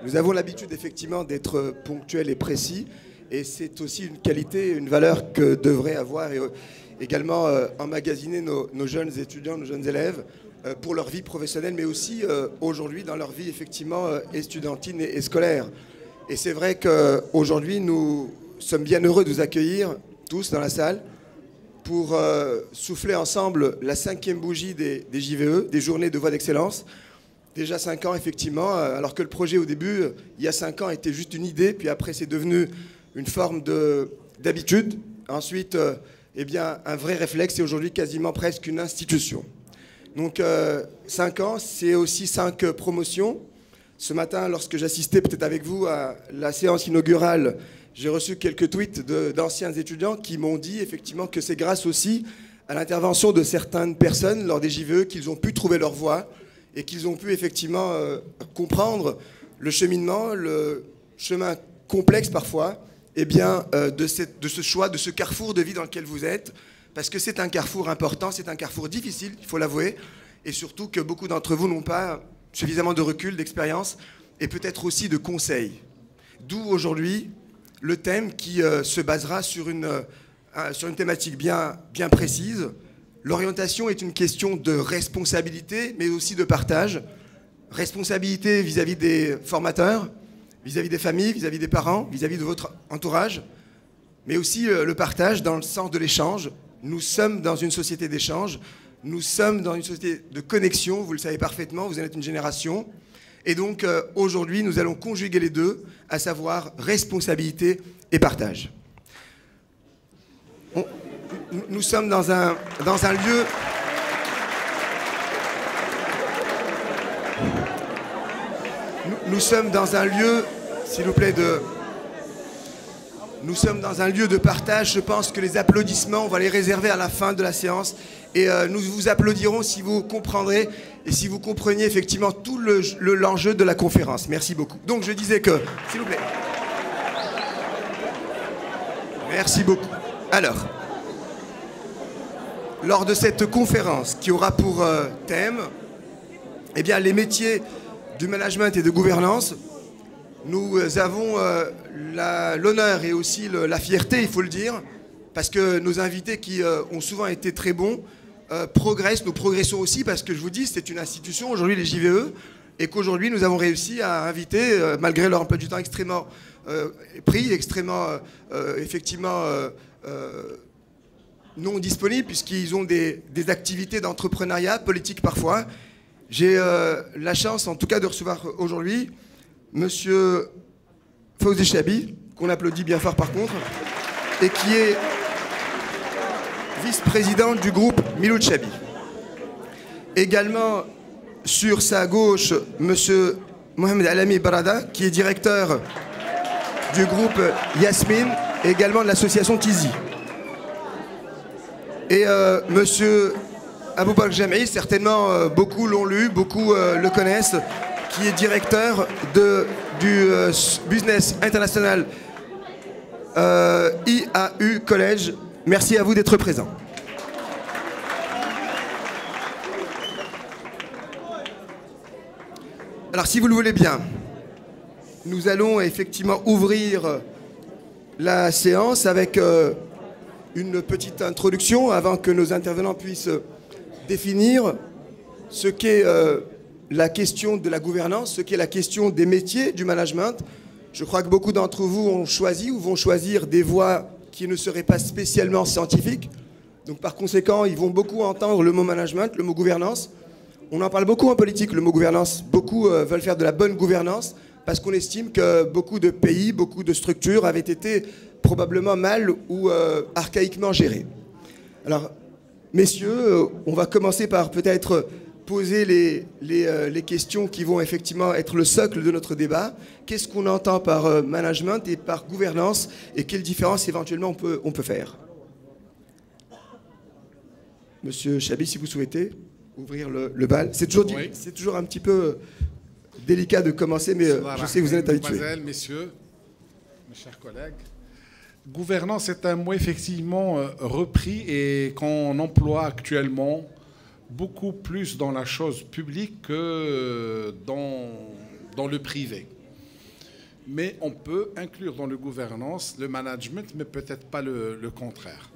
Nous avons l'habitude effectivement d'être ponctuels et précis, et c'est aussi une qualité, une valeur que devraient avoir également emmagasiner nos jeunes étudiants, nos jeunes élèves, pour leur vie professionnelle, mais aussi aujourd'hui dans leur vie effectivement estudiantine et scolaire. Et c'est vrai qu'aujourd'hui, nous sommes bien heureux de vous accueillir tous dans la salle pour souffler ensemble la 5e bougie des JVE, des Journées de Voix d'Excellence. Déjà 5 ans, effectivement, alors que le projet, au début, il y a 5 ans, était juste une idée, puis après, c'est devenu une forme d'habitude. Ensuite, eh bien, un vrai réflexe, et aujourd'hui, quasiment presque une institution. Donc, 5 ans, c'est aussi 5 promotions. Ce matin, lorsque j'assistais peut-être avec vous à la séance inaugurale, j'ai reçu quelques tweets d'anciens étudiants qui m'ont dit, effectivement, que c'est grâce aussi à l'intervention de certaines personnes lors des JVE qu'ils ont pu trouver leur voie, et qu'ils ont pu effectivement comprendre le cheminement, le chemin complexe parfois, eh bien, de ce choix, de ce carrefour de vie dans lequel vous êtes, parce que c'est un carrefour important, c'est un carrefour difficile, il faut l'avouer, et surtout que beaucoup d'entre vous n'ont pas suffisamment de recul, d'expérience, et peut-être aussi de conseils. D'où aujourd'hui le thème qui se basera sur une thématique bien précise. L'orientation est une question de responsabilité, mais aussi de partage. Responsabilité vis-à-vis des formateurs, vis-à-vis des familles, vis-à-vis des parents, vis-à-vis de votre entourage, mais aussi le partage dans le sens de l'échange. Nous sommes dans une société d'échange, nous sommes dans une société de connexion, vous le savez parfaitement, vous êtes une génération. Et donc aujourd'hui, nous allons conjuguer les deux, à savoir responsabilité et partage. Nous sommes dans un lieu... Nous sommes dans un lieu, s'il vous plaît, Nous sommes dans un lieu de partage. Je pense que les applaudissements, on va les réserver à la fin de la séance. Et nous vous applaudirons si vous comprendrez et si vous compreniez effectivement tout l'enjeu de la conférence. Merci beaucoup. Donc je disais que... S'il vous plaît. Merci beaucoup. Alors... Lors de cette conférence qui aura pour thème eh bien, les métiers du management et de gouvernance, nous avons l'honneur et aussi la fierté, il faut le dire, parce que nos invités qui ont souvent été très bons progressent, nous progressons aussi parce que je vous dis, c'est une institution, aujourd'hui les JVE, et qu'aujourd'hui nous avons réussi à inviter, malgré leur emploi du temps extrêmement pris, extrêmement effectivement... non disponibles puisqu'ils ont des activités d'entrepreneuriat politique parfois. J'ai la chance en tout cas de recevoir aujourd'hui Monsieur Fawzi Chabi, qu'on applaudit bien fort par contre, et qui est vice-président du groupe Miloud Chabi. Également sur sa gauche, Monsieur Mohamed Alami Barada, qui est directeur du groupe Yasmine et également de l'association Tizi. Et Monsieur Aboubakr Jam'i, certainement beaucoup l'ont lu, beaucoup le connaissent, qui est directeur du Business International IAU College. Merci à vous d'être présents. Alors si vous le voulez bien, nous allons effectivement ouvrir la séance avec... une petite introduction avant que nos intervenants puissent définir ce qu'est la question de la gouvernance, ce qu'est la question des métiers du management. Je crois que beaucoup d'entre vous ont choisi ou vont choisir des voies qui ne seraient pas spécialement scientifiques. Donc par conséquent, ils vont beaucoup entendre le mot management, le mot gouvernance. On en parle beaucoup en politique, le mot gouvernance. Beaucoup veulent faire de la bonne gouvernance parce qu'on estime que beaucoup de pays, beaucoup de structures avaient été probablement mal ou archaïquement géré. Alors, messieurs, on va commencer par peut-être poser les questions qui vont effectivement être le socle de notre débat. Qu'est-ce qu'on entend par management et par gouvernance et quelles différences éventuellement on peut faire? Monsieur Chabi, si vous souhaitez ouvrir le bal. C'est toujours un petit peu délicat de commencer, mais je sais que vous êtes habitués. Mesdemoiselles, messieurs, mes chers collègues, gouvernance est un mot effectivement repris et qu'on emploie actuellement beaucoup plus dans la chose publique que dans le privé. mais on peut inclure dans le gouvernance le management, mais peut-être pas le contraire.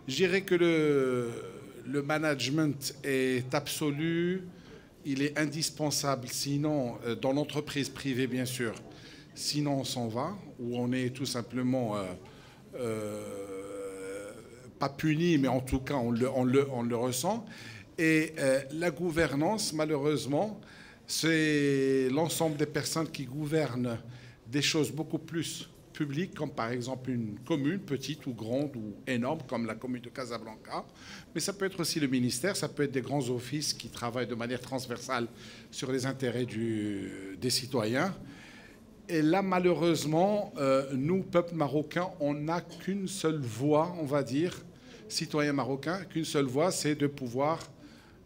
Je dirais que le management est absolu, il est indispensable, sinon, dans l'entreprise privée bien sûr, sinon on s'en va, ou on est tout simplement pas puni, mais en tout cas on le ressent. Et la gouvernance, malheureusement, c'est l'ensemble des personnes qui gouvernent des choses beaucoup plus publiques, comme par exemple une commune, petite ou grande ou énorme, comme la commune de Casablanca. Mais ça peut être aussi le ministère, ça peut être des grands offices qui travaillent de manière transversale sur les intérêts des citoyens. Et là, malheureusement, nous, peuple marocain, on n'a qu'une seule voie, on va dire, citoyens marocains, qu'une seule voie, c'est de pouvoir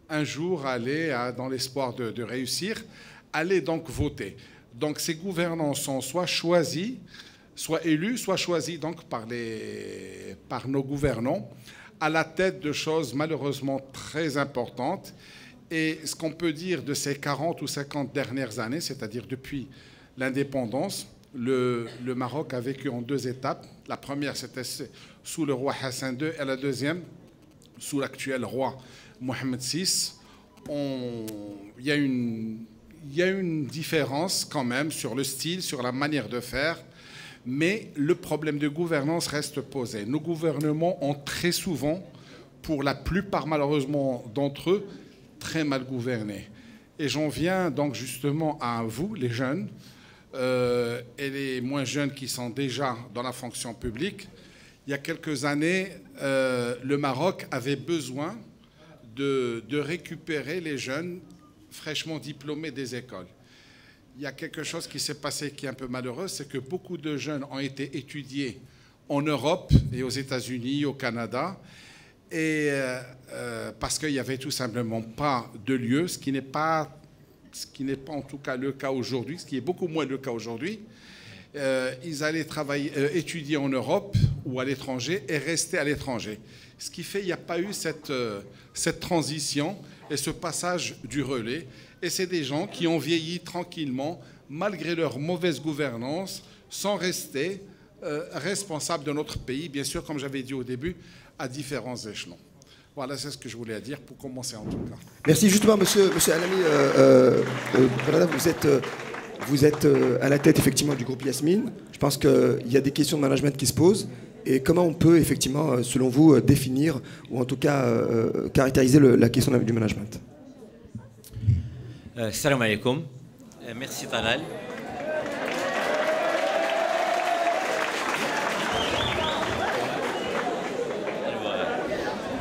un jour aller, dans l'espoir de réussir, aller donc voter. Donc ces gouvernants sont soit choisis, soit élus, soit choisis donc par nos gouvernants à la tête de choses malheureusement très importantes. Et ce qu'on peut dire de ces 40 ou 50 dernières années, c'est-à-dire depuis l'indépendance, le Maroc a vécu en deux étapes. La première, c'était sous le roi Hassan II, et la deuxième, sous l'actuel roi Mohamed VI. Il y a une différence quand même sur le style, sur la manière de faire, mais le problème de gouvernance reste posé. Nos gouvernements ont très souvent, pour la plupart malheureusement d'entre eux, très mal gouverné. Et j'en viens donc justement à vous, les jeunes, et les moins jeunes qui sont déjà dans la fonction publique. Il y a quelques années, le Maroc avait besoin de récupérer les jeunes fraîchement diplômés des écoles. Il y a quelque chose qui s'est passé qui est un peu malheureux, c'est que beaucoup de jeunes ont été étudiés en Europe et aux États-Unis, au Canada, et parce qu'il n'y avait tout simplement pas de lieu, ce qui n'est pas en tout cas le cas aujourd'hui, ce qui est beaucoup moins le cas aujourd'hui. Ils allaient étudier en Europe ou à l'étranger et rester à l'étranger. Ce qui fait qu'il n'y a pas eu cette transition et ce passage du relais. Et c'est des gens qui ont vieilli tranquillement, malgré leur mauvaise gouvernance, sans rester responsables de notre pays, bien sûr, comme j'avais dit au début, à différents échelons. Voilà, c'est ce que je voulais dire pour commencer en tout cas. Merci. Justement, monsieur Alami, vous êtes à la tête effectivement du groupe Yasmine. Je pense qu'il y a des questions de management qui se posent. Et comment on peut effectivement, selon vous, définir ou en tout cas caractériser la question du management? Salam alaikum. Merci Talal.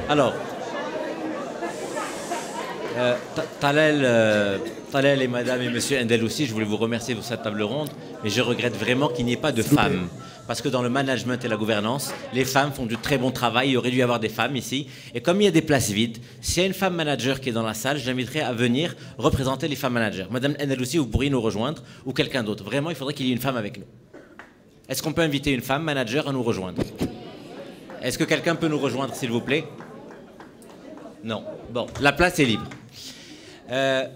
Alors, Talal et madame et monsieur Endel aussi, je voulais vous remercier pour cette table ronde, mais je regrette vraiment qu'il n'y ait pas de femmes. Parce que dans le management et la gouvernance, les femmes font du très bon travail. Il aurait dû y avoir des femmes ici. Et comme il y a des places vides, s'il y a une femme manager qui est dans la salle, je l'inviterai à venir représenter les femmes managers. Madame Endel aussi, vous pourriez nous rejoindre, ou quelqu'un d'autre. Vraiment, il faudrait qu'il y ait une femme avec nous. Est-ce qu'on peut inviter une femme manager à nous rejoindre? Est-ce que quelqu'un peut nous rejoindre, s'il vous plaît? Non. Bon, la place est libre.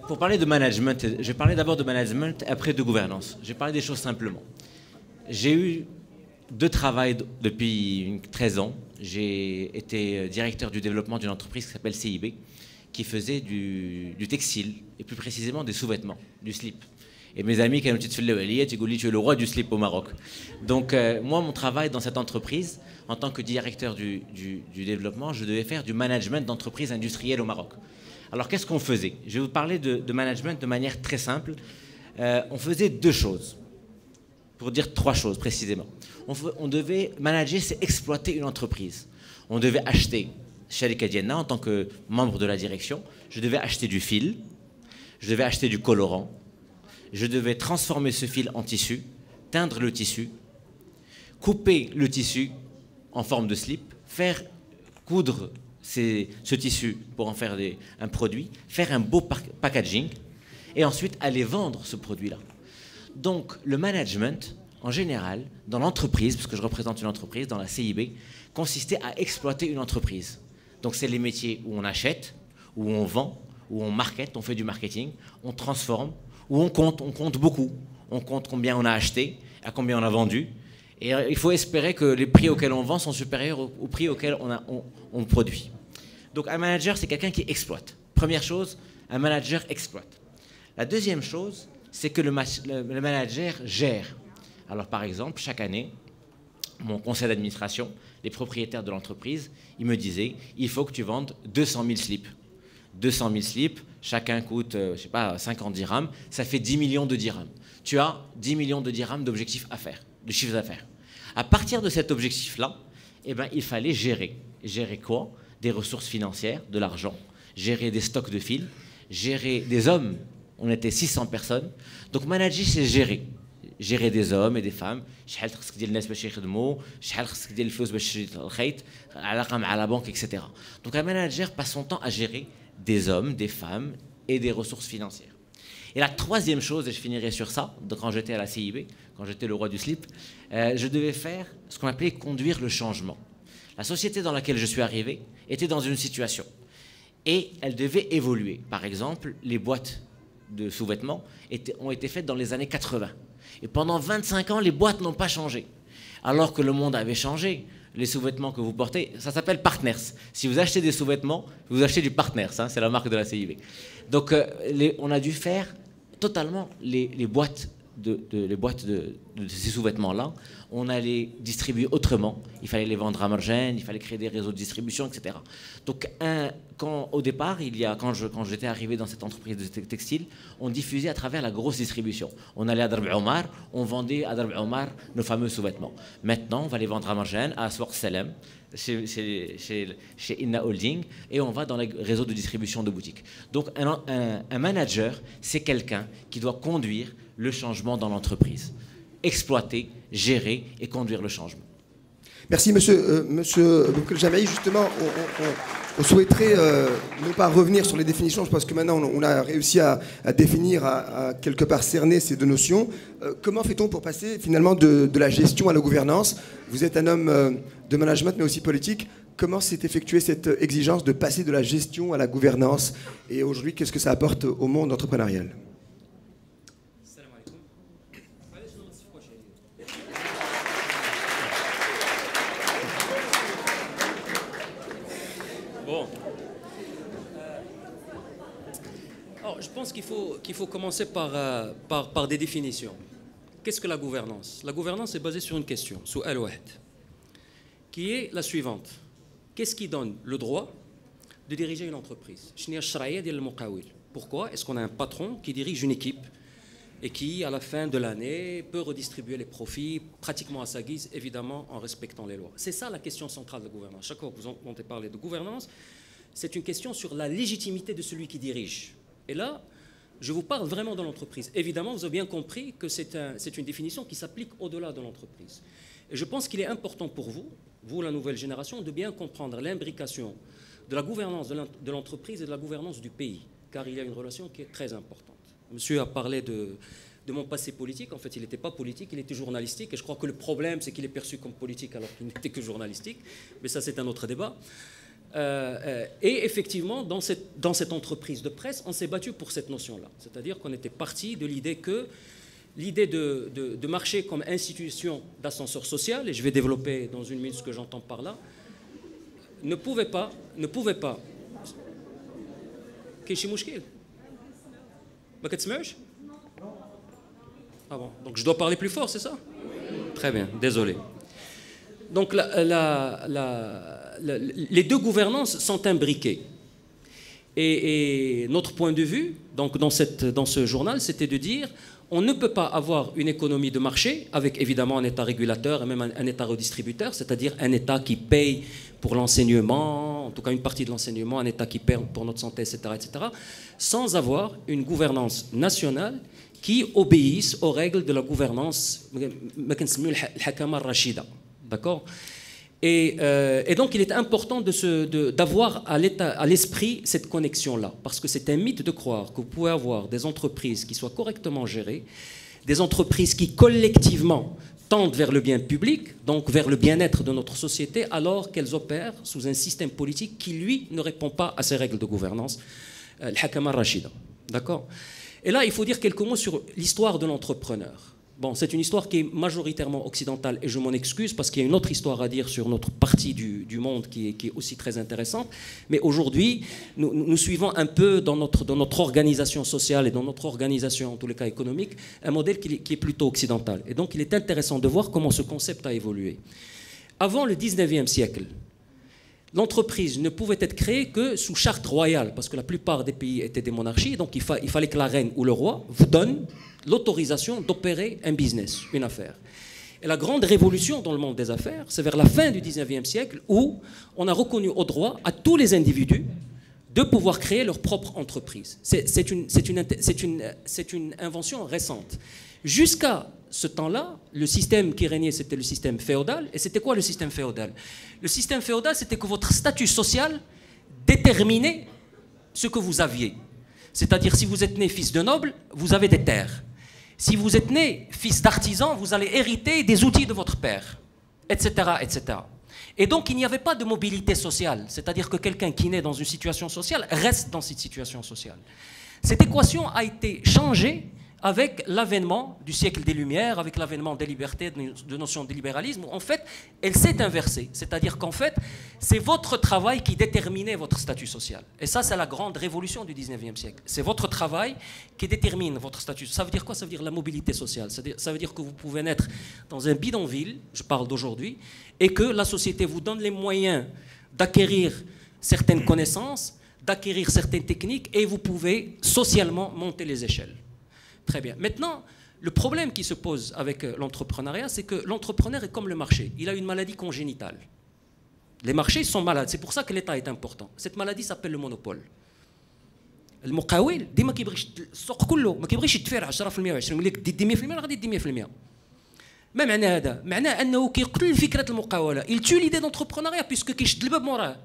Pour parler de management, je vais parler d'abord de management et après de gouvernance. Je vais parler des choses simplement. J'ai eu de travail depuis 13 ans. J'ai été directeur du développement d'une entreprise qui s'appelle CIB, qui faisait du textile, et plus précisément des sous-vêtements, du slip. Et mes amis, quand tu te fais tu es le roi du slip au Maroc. Donc moi, mon travail dans cette entreprise, en tant que directeur du développement, je devais faire du management d'entreprises industrielles au Maroc. Alors qu'est-ce qu'on faisait? Je vais vous parler de management de manière très simple. On faisait deux choses, pour dire trois choses précisément. On devait manager, c'est exploiter une entreprise. On devait acheter, Sharika Diana, en tant que membre de la direction, je devais acheter du fil, je devais acheter du colorant, je devais transformer ce fil en tissu, teindre le tissu, couper le tissu en forme de slip, faire coudre ce tissu pour en faire un produit, faire un beau packaging et ensuite aller vendre ce produit-là. Donc le management, en général, dans l'entreprise, parce que je représente une entreprise, dans la CIB, consistait à exploiter une entreprise. Donc c'est les métiers où on achète, où on vend, où on market, on fait du marketing, on transforme, où on compte beaucoup. On compte combien on a acheté à combien on a vendu. Et il faut espérer que les prix auxquels on vend sont supérieurs aux prix auxquels on produit. Donc un manager, c'est quelqu'un qui exploite. Première chose, un manager exploite. La deuxième chose, c'est que le manager gère. Alors par exemple, chaque année, mon conseil d'administration, les propriétaires de l'entreprise, ils me disaient, il faut que tu vendes 200 000 slips. 200 000 slips, chacun coûte, je sais pas, 50 dirhams, ça fait 10 millions de dirhams. Tu as 10 millions de dirhams d'objectifs à faire, de chiffre d'affaires. À partir de cet objectif-là, eh ben, il fallait gérer. Gérer quoi? Des ressources financières, de l'argent, gérer des stocks de fils, gérer des hommes. On était 600 personnes. Donc manager, c'est gérer. Gérer des hommes et des femmes. شحال خصك ديال الناس باش يخدموا, شحال خصك ديال الفلوس باش تشري الخيط, علاقة مع la banque, etc. Donc un manager passe son temps à gérer des hommes, des femmes et des ressources financières. Et la troisième chose, et je finirai sur ça, quand j'étais à la CIB, quand j'étais le roi du slip, je devais faire ce qu'on appelait conduire le changement. La société dans laquelle je suis arrivé était dans une situation et elle devait évoluer. Par exemple, les boîtes de sous-vêtements ont été faites dans les années 80. Et pendant 25 ans, les boîtes n'ont pas changé. Alors que le monde avait changé. Les sous-vêtements que vous portez, ça s'appelle Partners. Si vous achetez des sous-vêtements, vous achetez du Partners, hein, c'est la marque de la CIB. Donc on a dû faire totalement les boîtes de ces sous-vêtements-là. On allait distribuer autrement. Il fallait les vendre à margine, il fallait créer des réseaux de distribution, etc. Donc au départ, quand j'étais arrivé dans cette entreprise de textile, on diffusait à travers la grosse distribution. On allait à Darb Omar, on vendait à Darb Omar nos fameux sous-vêtements. Maintenant, on va les vendre à margine, à Swaq Salem, chez Inna Holding, et on va dans les réseaux de distribution de boutiques. Donc un manager, c'est quelqu'un qui doit conduire le changement dans l'entreprise, exploiter, gérer et conduire le changement. Merci monsieur Boubacar Jamaï. Justement, on souhaiterait non pas revenir sur les définitions, je pense que maintenant on a réussi à définir, à quelque part cerner ces deux notions. Comment fait-on pour passer finalement de la gestion à la gouvernance? Vous êtes un homme de management mais aussi politique. Comment s'est effectuée cette exigence de passer de la gestion à la gouvernance? Et aujourd'hui, qu'est-ce que ça apporte au monde entrepreneurial? Alors, je pense qu'il faut commencer par des définitions. Qu'est-ce que la gouvernance? La gouvernance est basée sur une question, سؤال واحد, qui est la suivante. Qu'est-ce qui donne le droit de diriger une entreprise? Pourquoi est-ce qu'on a un patron qui dirige une équipe et qui, à la fin de l'année, peut redistribuer les profits pratiquement à sa guise, évidemment en respectant les lois? C'est ça la question centrale de la gouvernance. Chaque fois que vous entendez parler de gouvernance, c'est une question sur la légitimité de celui qui dirige. Et là, je vous parle vraiment de l'entreprise. Évidemment, vous avez bien compris que c'est une définition qui s'applique au-delà de l'entreprise. Et je pense qu'il est important pour vous, la nouvelle génération, de bien comprendre l'imbrication de la gouvernance de l'entreprise et de la gouvernance du pays, car il y a une relation qui est très importante. Monsieur a parlé de mon passé politique. En fait, il n'était pas politique, il était journalistique. Et je crois que le problème, c'est qu'il est perçu comme politique alors qu'il n'était que journalistique. Mais ça, c'est un autre débat. Et effectivement, dans cette entreprise de presse, on s'est battu pour cette notion-là. C'est-à-dire qu'on était parti de l'idée que l'idée de marcher comme institution d'ascenseur social, et je vais développer dans une minute ce que j'entends par là, ne pouvait pas. Qu'est-ce que c'est? Ah bon, donc je dois parler plus fort, c'est ça? Très bien, désolé. Donc les deux gouvernances sont imbriquées. Et notre point de vue, donc dans ce journal, c'était de dire on ne peut pas avoir une économie de marché avec évidemment un État régulateur et même un État redistributeur, c'est-à-dire un État qui paye pour l'enseignement, en tout cas une partie de l'enseignement, un État qui paye pour notre santé, etc., sans avoir une gouvernance nationale qui obéisse aux règles de la gouvernance, d'accord? Et donc il est important d'avoir à l'esprit cette connexion-là, parce que c'est un mythe de croire que vous pouvez avoir des entreprises qui soient correctement gérées, des entreprises qui collectivement tendent vers le bien public, donc vers le bien-être de notre société, alors qu'elles opèrent sous un système politique qui, lui, ne répond pas à ces règles de gouvernance, le Hakama Rachida. D'accord? Et là, il faut dire quelques mots sur l'histoire de l'entrepreneur. Bon, c'est une histoire qui est majoritairement occidentale et je m'en excuse parce qu'il y a une autre histoire à dire sur notre partie du monde qui est aussi très intéressante. Mais aujourd'hui, nous suivons un peu dans notre organisation sociale et dans notre organisation, en tous les cas économique, un modèle qui est plutôt occidental. Et donc, il est intéressant de voir comment ce concept a évolué. Avant le 19e siècle, l'entreprise ne pouvait être créée que sous charte royale, parce que la plupart des pays étaient des monarchies, donc il fallait que la reine ou le roi vous donne l'autorisation d'opérer un business, une affaire. Et la grande révolution dans le monde des affaires, c'est vers la fin du 19e siècle où on a reconnu au droit à tous les individus de pouvoir créer leur propre entreprise. C'est une invention récente. Jusqu'à ce temps-là, le système qui régnait, c'était le système féodal. Et c'était quoi le système féodal? Le système féodal, c'était que votre statut social déterminait ce que vous aviez. C'est-à-dire, si vous êtes né fils de noble, vous avez des terres. Si vous êtes né fils d'artisan, vous allez hériter des outils de votre père, etc., etc. Et donc, il n'y avait pas de mobilité sociale. C'est-à-dire que quelqu'un qui naît dans une situation sociale reste dans cette situation sociale. Cette équation a été changée avec l'avènement du siècle des Lumières, avec l'avènement des libertés, de notions de libéralisme, en fait, elle s'est inversée. C'est-à-dire qu'en fait, c'est votre travail qui déterminait votre statut social. Et ça, c'est la grande révolution du 19e siècle. C'est votre travail qui détermine votre statut. Ça veut dire quoi? Ça veut dire la mobilité sociale. Ça veut dire que vous pouvez naître dans un bidonville, je parle d'aujourd'hui, et que la société vous donne les moyens d'acquérir certaines connaissances, d'acquérir certaines techniques, et vous pouvez socialement monter les échelles. Très bien. Maintenant, le problème qui se pose avec l'entrepreneuriat, c'est que l'entrepreneur est comme le marché. Il a une maladie congénitale. Les marchés sont malades. C'est pour ça que l'État est important. Cette maladie s'appelle le monopole. المقاول ديما كيبغي السوق كله ما كيبغيش يدفع 10% و20% ملي كدي 100% غادي يدي 100%. ما معنى هذا؟ معناه انه كيقتل فكره المقاوله. Il tue l'idée d'entrepreneuriat puisque كيشد الباب موراه.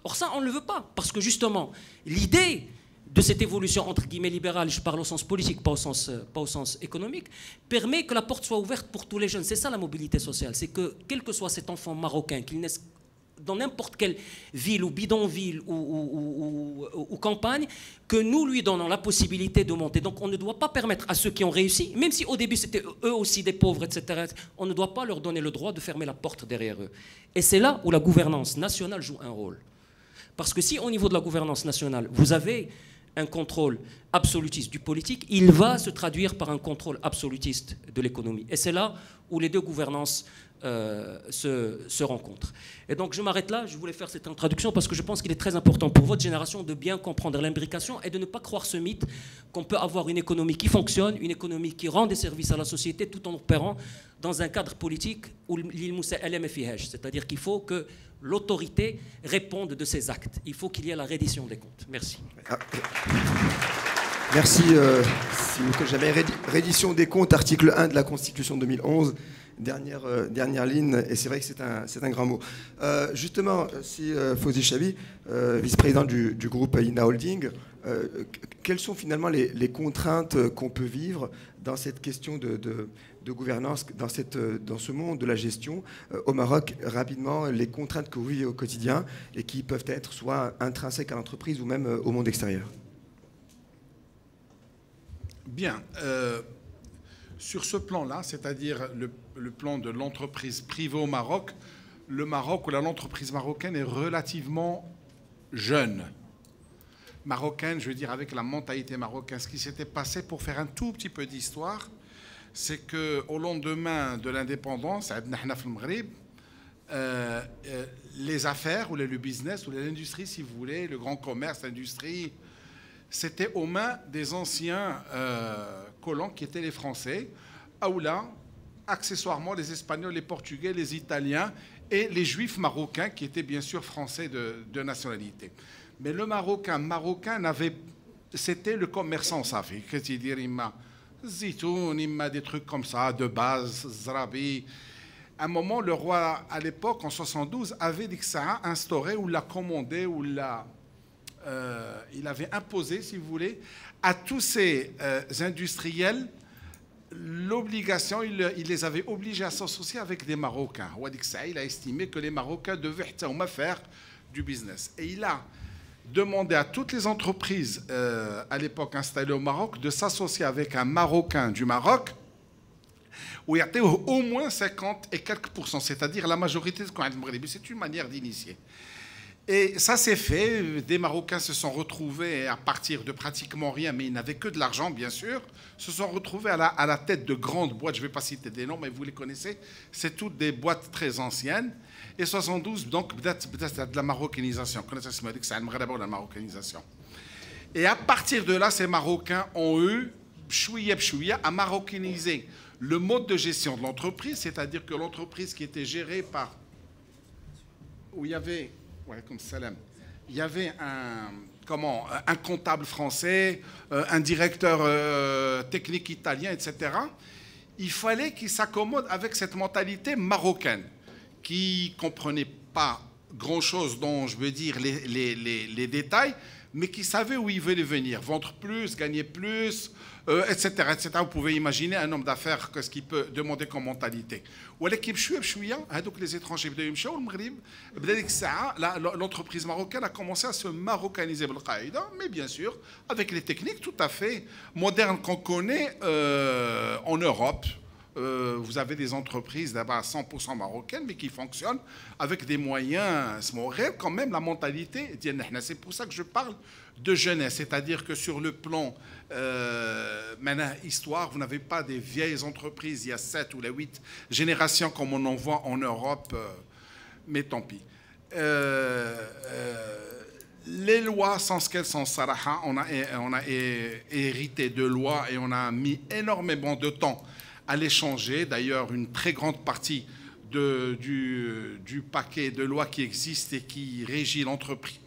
Or ça on ne le veut pas parce que justement l'idée de cette évolution entre guillemets libérale, je parle au sens politique, pas au sens économique, permet que la porte soit ouverte pour tous les jeunes. C'est ça la mobilité sociale, c'est que quel que soit cet enfant marocain, qu'il naisse dans n'importe quelle ville ou bidonville ou campagne, que nous lui donnons la possibilité de monter. Donc on ne doit pas permettre à ceux qui ont réussi, même si au début c'était eux aussi des pauvres, etc., on ne doit pas leur donner le droit de fermer la porte derrière eux. Et c'est là où la gouvernance nationale joue un rôle. Parce que si au niveau de la gouvernance nationale, vous avez un contrôle absolutiste du politique, il va se traduire par un contrôle absolutiste de l'économie. Et c'est là où les deux gouvernances se rencontrent. Et donc je m'arrête là, je voulais faire cette introduction parce que je pense qu'il est très important pour votre génération de bien comprendre l'imbrication et de ne pas croire ce mythe qu'on peut avoir une économie qui fonctionne, une économie qui rend des services à la société tout en opérant dans un cadre politique où c'est-à-dire qu'il faut que l'autorité réponde de ses actes. Il faut qu'il y ait la reddition des comptes. Merci. Merci. J'avais reddition des comptes, article 1 de la Constitution 2011. Dernière ligne, et c'est vrai que c'est un grand mot. Justement, si Fawzi Chabi, vice-président du groupe INA Holding, quelles sont finalement les contraintes qu'on peut vivre dans cette question de gouvernance, dans ce monde de la gestion au Maroc, rapidement, les contraintes que vous vivez au quotidien et qui peuvent être soit intrinsèques à l'entreprise ou même au monde extérieur? Bien. Sur ce plan-là, c'est-à-dire le plan de l'entreprise privée au Maroc, le Maroc ou l'entreprise marocaine est relativement jeune. Marocaine, je veux dire, avec la mentalité marocaine. Ce qui s'était passé, pour faire un tout petit peu d'histoire, c'est qu'au lendemain de l'indépendance, les affaires, ou le business, ou l'industrie, si vous voulez, le grand commerce, l'industrie, c'était aux mains des anciens colons qui étaient les Français, ou là, accessoirement, les Espagnols, les Portugais, les Italiens et les Juifs marocains qui étaient bien sûr français de nationalité. Mais le Marocain c'était le commerçant, ça fait. Qu'est-ce qu'il dit, zitoun, il m'a des trucs comme ça, de base, zrabi. À un moment, le roi, à l'époque, en 72, avait dit que ça a instauré ou l'a commandé ou l'a... il avait imposé, si vous voulez, à tous ces industriels l'obligation, il les avait obligés à s'associer avec des Marocains. Il a estimé que les Marocains devaient faire du business. Et il a demandé à toutes les entreprises à l'époque installées au Maroc de s'associer avec un Marocain du Maroc ويعطيوه au moins 50 et quelques %, c'est-à-dire la majorité de ce qu'on a de Maghreb. C'est une manière d'initier. Et ça s'est fait, des Marocains se sont retrouvés à partir de pratiquement rien, mais ils n'avaient que de l'argent, bien sûr, se sont retrouvés à la tête de grandes boîtes, je ne vais pas citer des noms, mais vous les connaissez, c'est toutes des boîtes très anciennes. Et 72, donc, peut-être de la marocanisation, c'est la marocanisation. Et à partir de là, ces Marocains ont eu, bchouïa bchouïa, à marocainiser le mode de gestion de l'entreprise, c'est-à-dire que l'entreprise qui était gérée par... où il y avait... il y avait un comptable français, un directeur technique italien, etc. Il fallait qu'ils s'accommodent avec cette mentalité marocaine qui ne comprenait pas grand-chose dont je veux dire les détails, mais qui savait où il voulait venir, vendre plus, gagner plus, etc., etc. Vous pouvez imaginer un homme d'affaires, qu'est-ce qu'il peut demander comme mentalité. Donc les étrangers, l'entreprise marocaine a commencé à se maroccaniser, mais bien sûr, avec les techniques tout à fait modernes qu'on connaît en Europe. Vous avez des entreprises d'abord 100% marocaines, mais qui fonctionnent avec des moyens quand même la mentalité. C'est pour ça que je parle de jeunesse, c'est-à-dire que sur le plan histoire, vous n'avez pas des vieilles entreprises il y a 7 ou 8 générations comme on en voit en Europe, mais tant pis. Les lois, sans ce qu'elles sont saraha, on a hérité de lois et on a mis énormément de temps à les changer. D'ailleurs, une très grande partie du paquet de lois qui existe et qui régit l'entreprise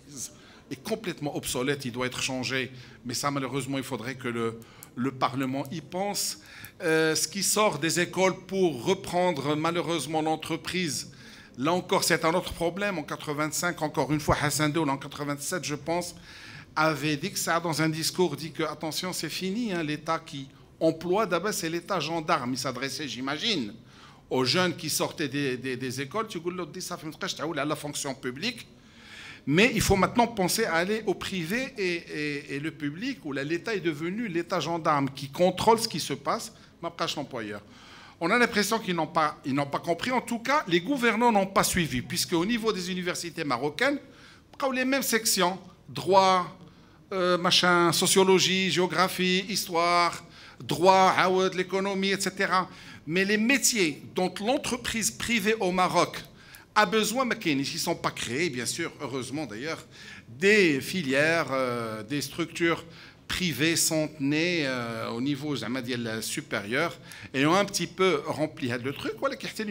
est complètement obsolète. Il doit être changé, mais ça, malheureusement, il faudrait que le Parlement y pense. Ce qui sort des écoles pour reprendre, malheureusement, l'entreprise, là encore, c'est un autre problème. En 85, encore une fois, Hassan Doul, en 87, je pense, avait dit que ça, dans un discours, dit que, attention, c'est fini, hein, l'État qui emploie, d'abord, c'est l'État gendarme. Il s'adressait, j'imagine, aux jeunes qui sortaient des écoles. Tu dis, ça fait à la fonction publique. Mais il faut maintenant penser à aller au privé et le public, où l'État est devenu l'État gendarme qui contrôle ce qui se passe, m'approche l'employeur. On a l'impression qu'ils n'ont pas compris. En tout cas, les gouvernants n'ont pas suivi, puisque au niveau des universités marocaines, les mêmes sections, droit, sociologie, géographie, histoire, droit, l'économie, etc. Mais les métiers dont l'entreprise privée au Maroc a besoin, mais qui ne sont pas créés, bien sûr, heureusement d'ailleurs, des filières, des structures privées sont nées au niveau supérieur et ont un petit peu rempli le truc. Voilà qui était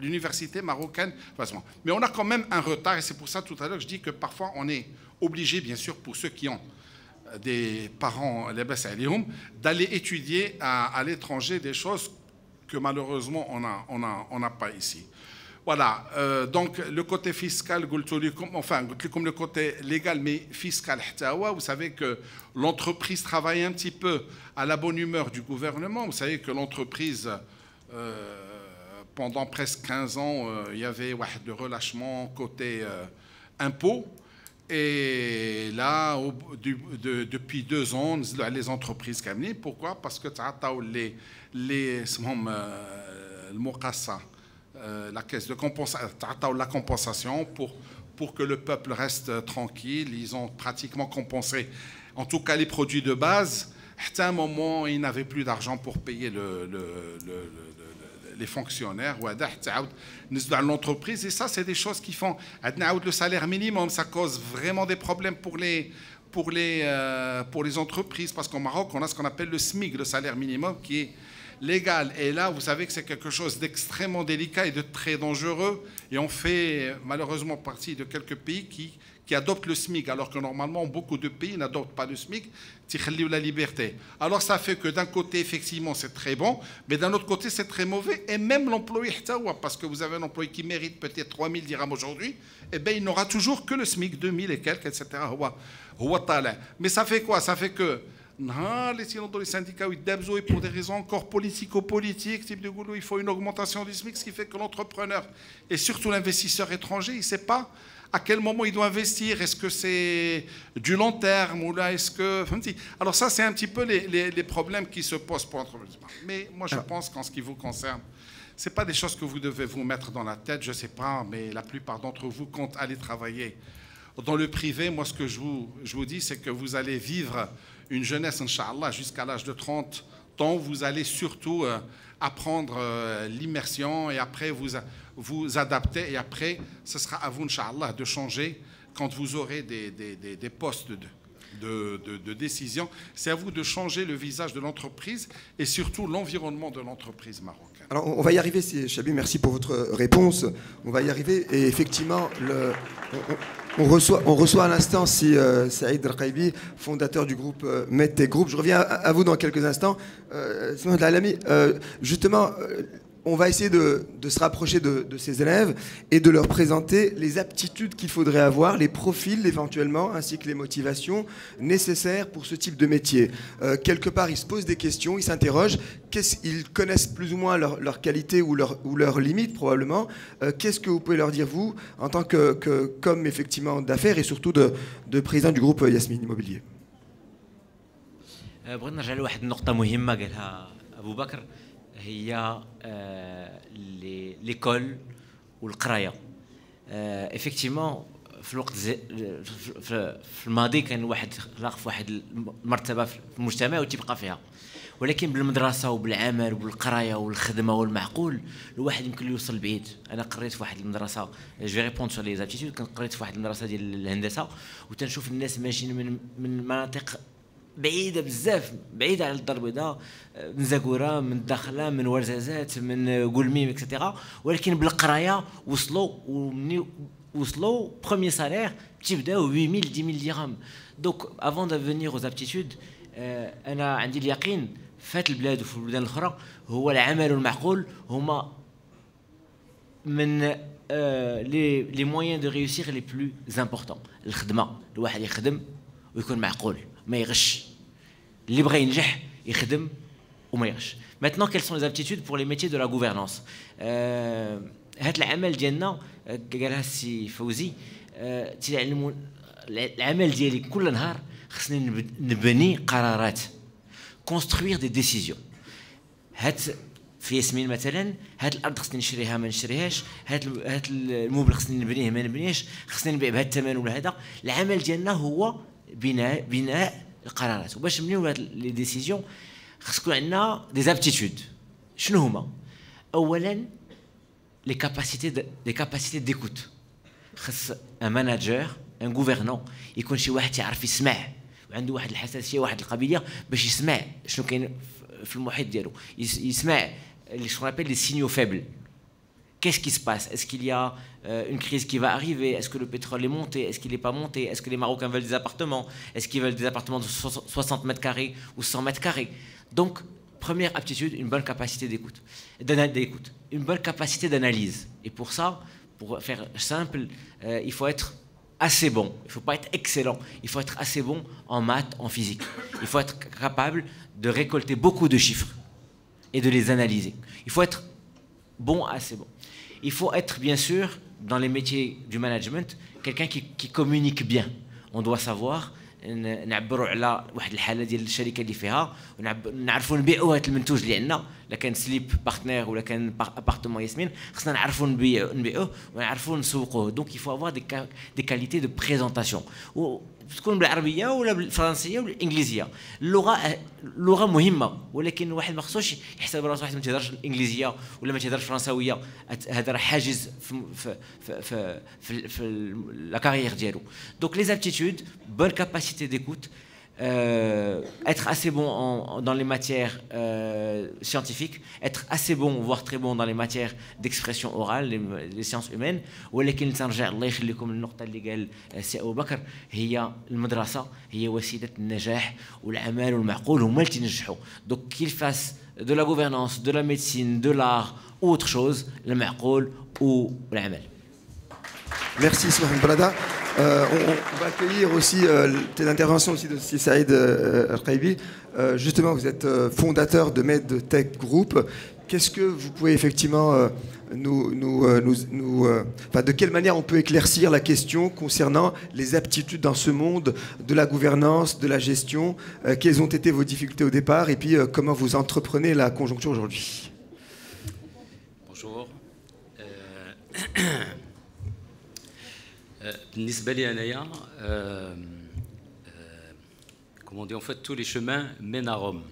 l'université marocaine. Mais on a quand même un retard et c'est pour ça tout à l'heure que je dis que parfois on est obligé, bien sûr, pour ceux qui ont des parents d'aller étudier à l'étranger des choses que malheureusement on n'a pas ici. Voilà, donc le côté fiscal, enfin comme le côté légal, mais fiscal, vous savez que l'entreprise travaille un petit peu à la bonne humeur du gouvernement. Vous savez que l'entreprise, pendant presque 15 ans, il y avait de relâchement côté impôts. Et là, depuis 2 ans, les entreprises caminent. Pourquoi? Parce que les la caisse de compensation pour que le peuple reste tranquille. Ils ont pratiquement compensé, en tout cas les produits de base. À un moment, ils n'avaient plus d'argent pour payer les fonctionnaires ou dans l'entreprise. Et ça, c'est des choses qui font le salaire minimum. Ça cause vraiment des problèmes pour les entreprises. Parce qu'au Maroc, on a ce qu'on appelle le SMIC, le salaire minimum, qui est légal. Et là, vous savez que c'est quelque chose d'extrêmement délicat et de très dangereux. Et on fait malheureusement partie de quelques pays qui adoptent le SMIC, alors que normalement, beaucoup de pays n'adoptent pas le SMIC, la liberté. Alors ça fait que d'un côté, effectivement, c'est très bon, mais d'un autre côté, c'est très mauvais. Et même l'employé, parce que vous avez un employé qui mérite peut-être 3000 dirhams aujourd'hui, eh bien, il n'aura toujours que le SMIC, 2000 et quelques, etc. Mais ça fait quoi? Ça fait que les syndicats, et pour des raisons encore politico-politiques, il faut une augmentation du SMIC, ce qui fait que l'entrepreneur et surtout l'investisseur étranger, il ne sait pas à quel moment il doit investir. Est-ce que c'est du long terme ou là est-ce que... Alors ça, c'est un petit peu les problèmes qui se posent pour l'entreprise. Mais moi, je pense qu'en ce qui vous concerne, ce n'est pas des choses que vous devez vous mettre dans la tête, je ne sais pas, mais la plupart d'entre vous comptent aller travailler. Dans le privé, moi, ce que je vous dis, c'est que vous allez vivre une jeunesse, Inch'Allah, jusqu'à l'âge de 30 ans. Vous allez surtout apprendre l'immersion et après vous adapter. Et après, ce sera à vous, Inch'Allah, de changer quand vous aurez des postes de décision. C'est à vous de changer le visage de l'entreprise et surtout l'environnement de l'entreprise marocaine. Alors, on va y arriver, Chabib, merci pour votre réponse. On va y arriver. Et effectivement, on reçoit à l'instant Saïd Al-Khaïbi, fondateur du groupe Medtech Group. Je reviens à vous dans quelques instants. Justement, on va essayer de se rapprocher de ces élèves et de leur présenter les aptitudes qu'il faudrait avoir, les profils éventuellement, ainsi que les motivations nécessaires pour ce type de métier. Quelque part, ils se posent des questions, ils s'interrogent, ils connaissent plus ou moins leurs qualités ou leurs limites probablement. Qu'est-ce que vous pouvez leur dire, vous, en tant comme effectivement d'affaires et surtout de président du groupe Yasmine Immobilier? بغيت نرجع لواحد النقطة مهمة قالها أبو بكر هي ليكول والقراية. افكتيمون في الوقت في الماضي كان واحد خلق في واحد المرتبة في المجتمع وتبقى فيها، ولكن بالمدرسة وبالعمل وبالقراية والخدمة والمعقول الواحد يمكن يوصل بعيد. أنا قريت في واحد المدرسة جو في ريبوند سور لي زابتيتود، كنت قريت في واحد المدرسة ديال الهندسة وتنشوف الناس ماشيين من مناطق بعيدة بزاف، بعيدة على الدار البيضاء، من زاكورة، من الداخلة، من ورزازات، من قلميم اكسيتيرا، ولكن بالقراية وصلوا بروميير سالير تيبداو 8000 10000 درهم. دونك افون دو فينير aux aptitudes انا عندي اليقين في هذه البلاد وفي البلدان الاخرى هو العمل المعقول هما من لي مويان دو ريوسير لي بلو امبورطون. الخدمة، الواحد يخدم ويكون معقول ما يغش، اللي بغى ينجح يخدم وما يغش. Maintenant, quelles sont les aptitudes pour les métiers de la gouvernance? هاد العمل ديالنا قالها السي فوزي تيعلموا العمل ديالي كل نهار خصني نبني قرارات، construire des décisions. هاد في ياسمين مثلا هاد الارض خصني نشريها ما نشريهاش، هاد الموبل خصني نبنيه ما نبنيهش، خصني نبيع بهذا الثمن ولا هذا. العمل ديالنا هو بناء القرارات. وباش نبنيو هاد لي ديسيزيون خص يكون عندنا دي زابتيتود. شنو هما؟ اولا لي كاباسيتي ديكوت. خص ان ماناجر ان غوفرنون يكون شي واحد يعرف يسمع وعنده واحد الحساسيه واحد القابليه باش يسمع شنو كاين في المحيط ديالو، يسمع اللي شو نابيل لي سينيو فابل. Qu'est-ce qui se passe? Est-ce qu'il y a une crise qui va arriver? Est-ce que le pétrole est monté? Est-ce qu'il n'est pas monté? Est-ce que les Marocains veulent des appartements? Est-ce qu'ils veulent des appartements de 60 mètres carrés ou 100 mètres carrés? Donc, première aptitude, une bonne capacité d'écoute, une bonne capacité d'analyse. Et pour ça, pour faire simple, il faut être assez bon. Il ne faut pas être excellent. Il faut être assez bon en maths, en physique. Il faut être capable de récolter beaucoup de chiffres et de les analyser. Il faut être bon, assez bon. Il faut être, bien sûr, dans les métiers du management, quelqu'un qui communique bien. On doit savoir نعبروا على واحد الحاله ديال الشركه اللي فيها ونعرفوا نبيعوا هذا المنتوج اللي عندنا. الا كان سليب بارتنير ولا كان ابارتمون ياسمين خصنا نعرفوا نبيعوه ونعرفوا نسوقوه. دونك يفو افوار دي كاليتي دو بريزونطاسيون تكون بالعربيه ولا بالفرنسيه ولا بالانجليزيه. اللغه مهمه ولكن الواحد ما خصوش يحسب راسو واحد ما تيهضرش الانجليزيه ولا ما تيهضرش فرنساويه، هذا راه حاجز في لا كارير ديالو. دونك لي زابتيتود، bonne capacité d'écoute, être assez bon dans les matières scientifiques, être assez bon voire très bon dans les matières d'expression orale, les sciences humaines. ولكن تنرجع الله يخليكم للنقطه اللي قال سي ابو بكر، هي المدرسه هي وسيله النجاح والعمل والمعقول هما اللي تنجحوا. دونك qu'il fasse de la gouvernance, de la médecine, de l'art ou autre chose, المعقول والعمل. Merci Souhaib Brada. On va accueillir aussi l'intervention aussi de Saïd Al-Khaïbi. Justement, vous êtes fondateur de Medtech Group, qu'est-ce que vous pouvez effectivement de quelle manière on peut éclaircir la question concernant les aptitudes dans ce monde de la gouvernance, de la gestion, quelles ont été vos difficultés au départ et puis comment vous entreprenez la conjoncture aujourd'hui? Bonjour. بالنسبة لي أنايا comme on dit, en fait, tous les chemins mènent à Rome.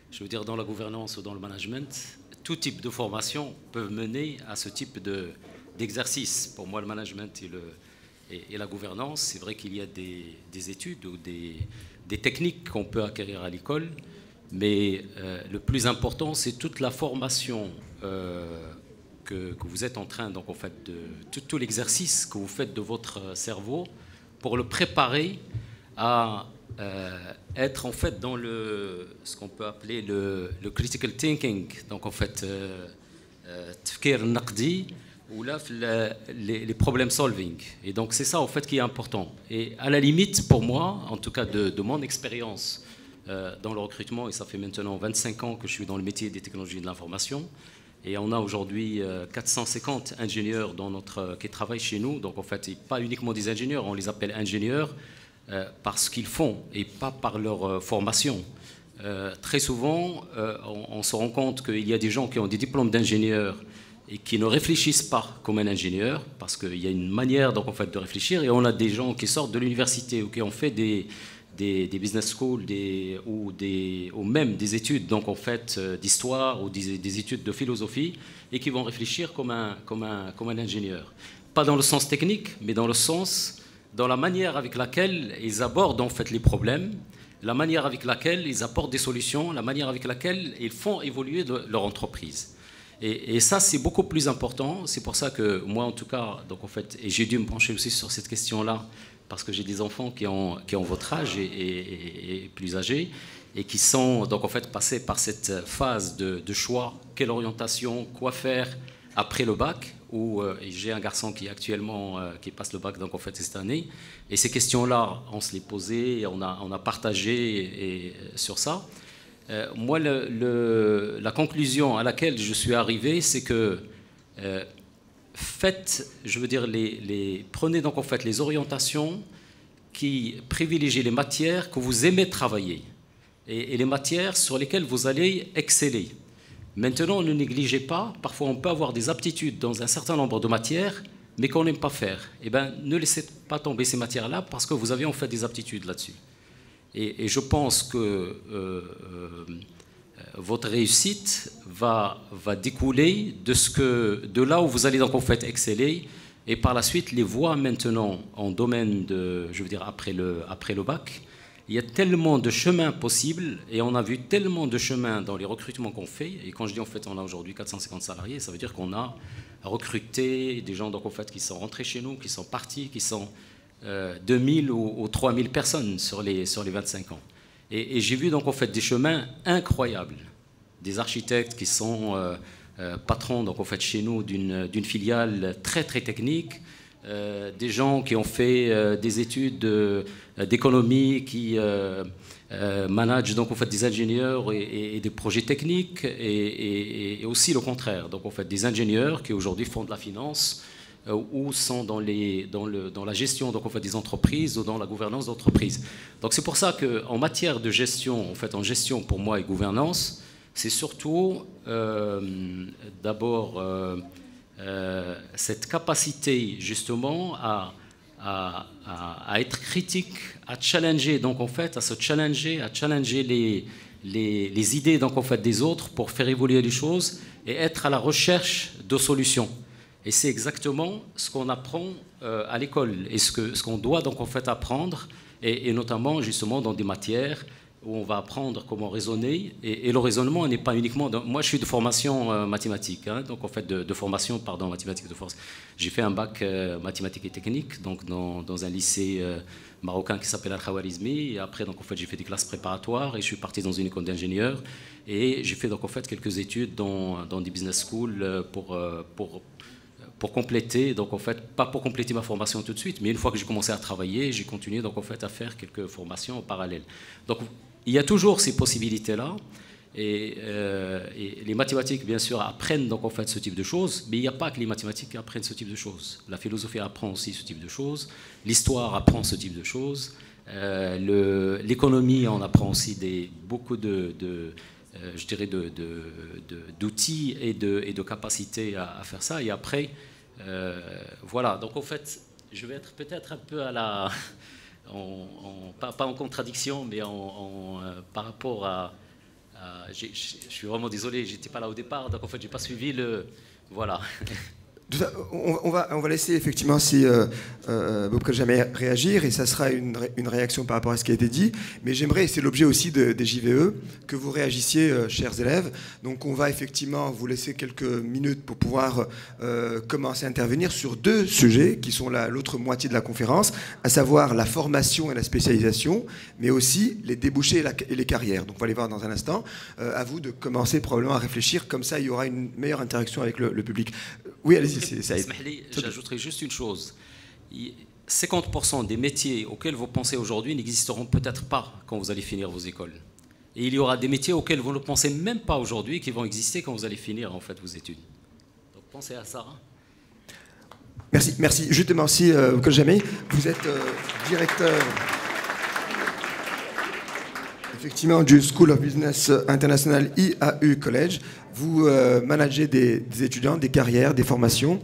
Je veux dire, dans la gouvernance ou dans le management, tout type de formation peut mener à ce type d'exercice. Pour moi, le management et la gouvernance, c'est vrai qu'il y a des études ou des techniques qu'on peut acquérir à l'école, mais le plus important, c'est toute la formation que vous êtes en train, donc en fait, tout l'exercice que vous faites de votre cerveau pour le préparer à être en fait dans ce qu'on peut appeler le critical thinking, donc en fait tfkir naqdi ou là les problem solving. Et donc c'est ça en fait qui est important. Et à la limite pour moi, en tout cas de mon expérience dans le recrutement, et ça fait maintenant 25 ans que je suis dans le métier des technologies de l'information, et on a aujourd'hui 450 ingénieurs qui travaillent chez nous. Donc en fait, pas uniquement des ingénieurs, on les appelle ingénieurs parce qu'ils font et pas par leur formation. Très souvent, on se rend compte qu'il y a des gens qui ont des diplômes d'ingénieurs et qui ne réfléchissent pas comme un ingénieur, parce qu'il y a une manière donc, en fait, de réfléchir, et on a des gens qui sortent de l'université ou qui ont fait des business schools ou même des études donc, en fait, d'histoire ou des études de philosophie, et qui vont réfléchir comme un ingénieur. Pas dans le sens technique, mais dans la manière avec laquelle ils abordent en fait les problèmes, la manière avec laquelle ils apportent des solutions, la manière avec laquelle ils font évoluer leur entreprise. Et ça, c'est beaucoup plus important. C'est pour ça que moi, en tout cas, donc en fait, et j'ai dû me pencher aussi sur cette question-là, parce que j'ai des enfants qui ont votre âge et plus âgés, et qui sont donc en fait passés par cette phase de choix, quelle orientation, quoi faire après le bac. Où j'ai un garçon qui actuellement qui passe le bac donc en fait cette année, et ces questions-là on se les posait et on a partagé sur ça. Moi la conclusion à laquelle je suis arrivé, c'est que prenez donc en fait les orientations qui privilégient les matières que vous aimez travailler et les matières sur lesquelles vous allez exceller. Maintenant, ne négligez pas, parfois on peut avoir des aptitudes dans un certain nombre de matières, mais qu'on n'aime pas faire. Eh bien, ne laissez pas tomber ces matières-là parce que vous avez en fait des aptitudes là-dessus. Et je pense que votre réussite va découler de là où vous allez donc en fait exceller, et par la suite, les voies maintenant en domaine après le bac. Il y a tellement de chemins possibles, et on a vu tellement de chemins dans les recrutements qu'on fait. Et quand je dis en fait on a aujourd'hui 450 salariés, ça veut dire qu'on a recruté des gens donc, en fait, qui sont rentrés chez nous, qui sont partis, qui sont 2000 ou 3000 personnes sur les 25 ans. Et j'ai vu donc en fait des chemins incroyables. Des architectes qui sont patrons donc, en fait, chez nous d'une filiale très très technique. Des gens qui ont fait des études d'économie, qui managent donc en fait des ingénieurs et des projets techniques, et aussi le contraire. Donc en fait des ingénieurs qui aujourd'hui font de la finance ou sont dans la gestion donc en fait des entreprises ou dans la gouvernance d'entreprises. Donc c'est pour ça que en matière de gestion, en fait en gestion pour moi et gouvernance, c'est surtout d'abord cette capacité justement à être critique, à challenger, donc en fait à challenger les idées donc en fait des autres pour faire évoluer les choses et être à la recherche de solutions. Et c'est exactement ce qu'on apprend à l'école et ce qu'on doit donc en fait apprendre, et notamment justement dans des matières où on va apprendre comment raisonner. Et le raisonnement n'est pas uniquement... Moi, je suis de formation mathématique, hein, donc en fait de formation, pardon, mathématiques de force. J'ai fait un bac mathématiques et techniques, donc dans un lycée marocain qui s'appelle Al-Khawarizmi. Et après, donc en fait, j'ai fait des classes préparatoires et je suis parti dans une école d'ingénieur. Et j'ai fait donc en fait quelques études dans des business schools pour compléter, donc en fait, pas pour compléter ma formation tout de suite, mais une fois que j'ai commencé à travailler, j'ai continué donc en fait à faire quelques formations en parallèle. Donc il y a toujours ces possibilités-là, Et les mathématiques, bien sûr, apprennent donc en fait ce type de choses, mais il n'y a pas que les mathématiques qui apprennent ce type de choses. La philosophie apprend aussi ce type de choses, l'histoire apprend ce type de choses, l'économie, on apprend aussi beaucoup je dirais d'outils et de capacités à faire ça. Et après, voilà. Donc en fait, je vais être peut-être un peu à la, pas en contradiction, mais par rapport à je suis vraiment désolé, j'étais pas là au départ, donc en fait j'ai pas suivi le, voilà. On va laisser effectivement si Boubacar Jameh réagir, et ça sera une réaction par rapport à ce qui a été dit, mais j'aimerais, et c'est l'objet aussi des JVE, que vous réagissiez, chers élèves. Donc on va effectivement vous laisser quelques minutes pour pouvoir commencer à intervenir sur deux sujets qui sont l'autre moitié de la conférence, à savoir la formation et la spécialisation, mais aussi les débouchés et les carrières. Donc on va les voir dans un instant. À vous de commencer probablement à réfléchir, comme ça il y aura une meilleure interaction avec le public. Oui, allez-y. J'ajouterai juste une chose. 50% des métiers auxquels vous pensez aujourd'hui n'existeront peut-être pas quand vous allez finir vos écoles. Et il y aura des métiers auxquels vous ne pensez même pas aujourd'hui qui vont exister quand vous allez finir en fait vos études. Donc pensez à ça. Merci. Justement, si Boubacar Jameh, vous êtes directeur effectivement du School of Business International IAU College. Vous managez des étudiants, des carrières, des formations.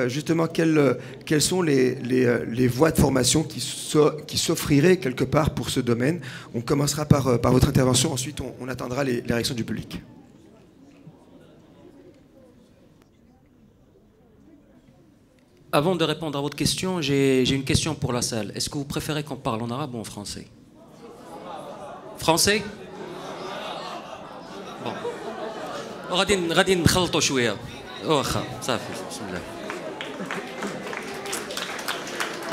Justement, quelles sont les voies de formation qui s'offriraient quelque part pour ce domaine? On commencera par votre intervention, ensuite on attendra les réactions du public. Avant de répondre à votre question, j'ai une question pour la salle. Est-ce que vous préférez qu'on parle en arabe ou en français? Français? Bon. غادي نخلطوا شويه واخا صافي بسم الله.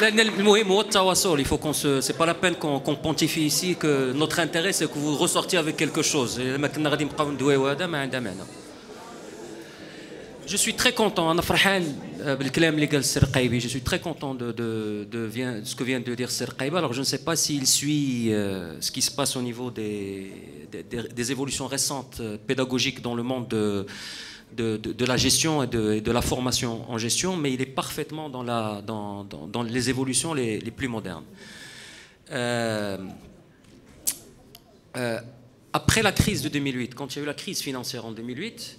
لأن المهم هو التواصل. Il faut qu'on se, c'est pas la peine qu'on pontifie ici que notre intérêt c'est que vous ressortiez avec quelque chose. ما كنا غادي نبقاو ندويو هذا ما عندها معنى. Je suis très content, أنا فرحان بالكلام اللي قال السر قايبي. Je suis très content de ce que vient de dire Sir Qaiba. Alors je ne sais pas s'il suit ce qui se passe au niveau des évolutions récentes pédagogiques dans le monde de la gestion et de la formation en gestion, mais il est parfaitement dans les évolutions les plus modernes. Après la crise de 2008, quand il y a eu la crise financière en 2008,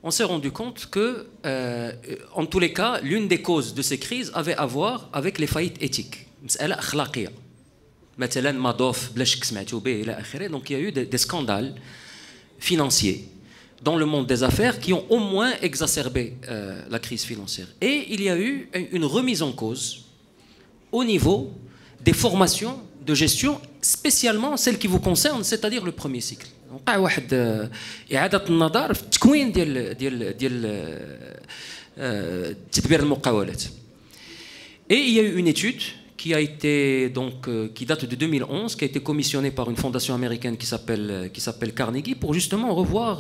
on s'est rendu compte que, en tous les cas, l'une des causes de ces crises avait à voir avec les faillites éthiques. Donc il y a eu des scandales financiers dans le monde des affaires qui ont au moins exacerbé la crise financière. Et il y a eu une remise en cause au niveau des formations de gestion, spécialement celles qui vous concernent, c'est-à-dire le premier cycle. وقع واحد إعادة النظر في التكوين ديال تدبير المقاولات. Et il y a eu une étude qui a été qui date de 2011, qui a été commissionnée par une fondation américaine qui s'appelle Carnegie pour justement revoir,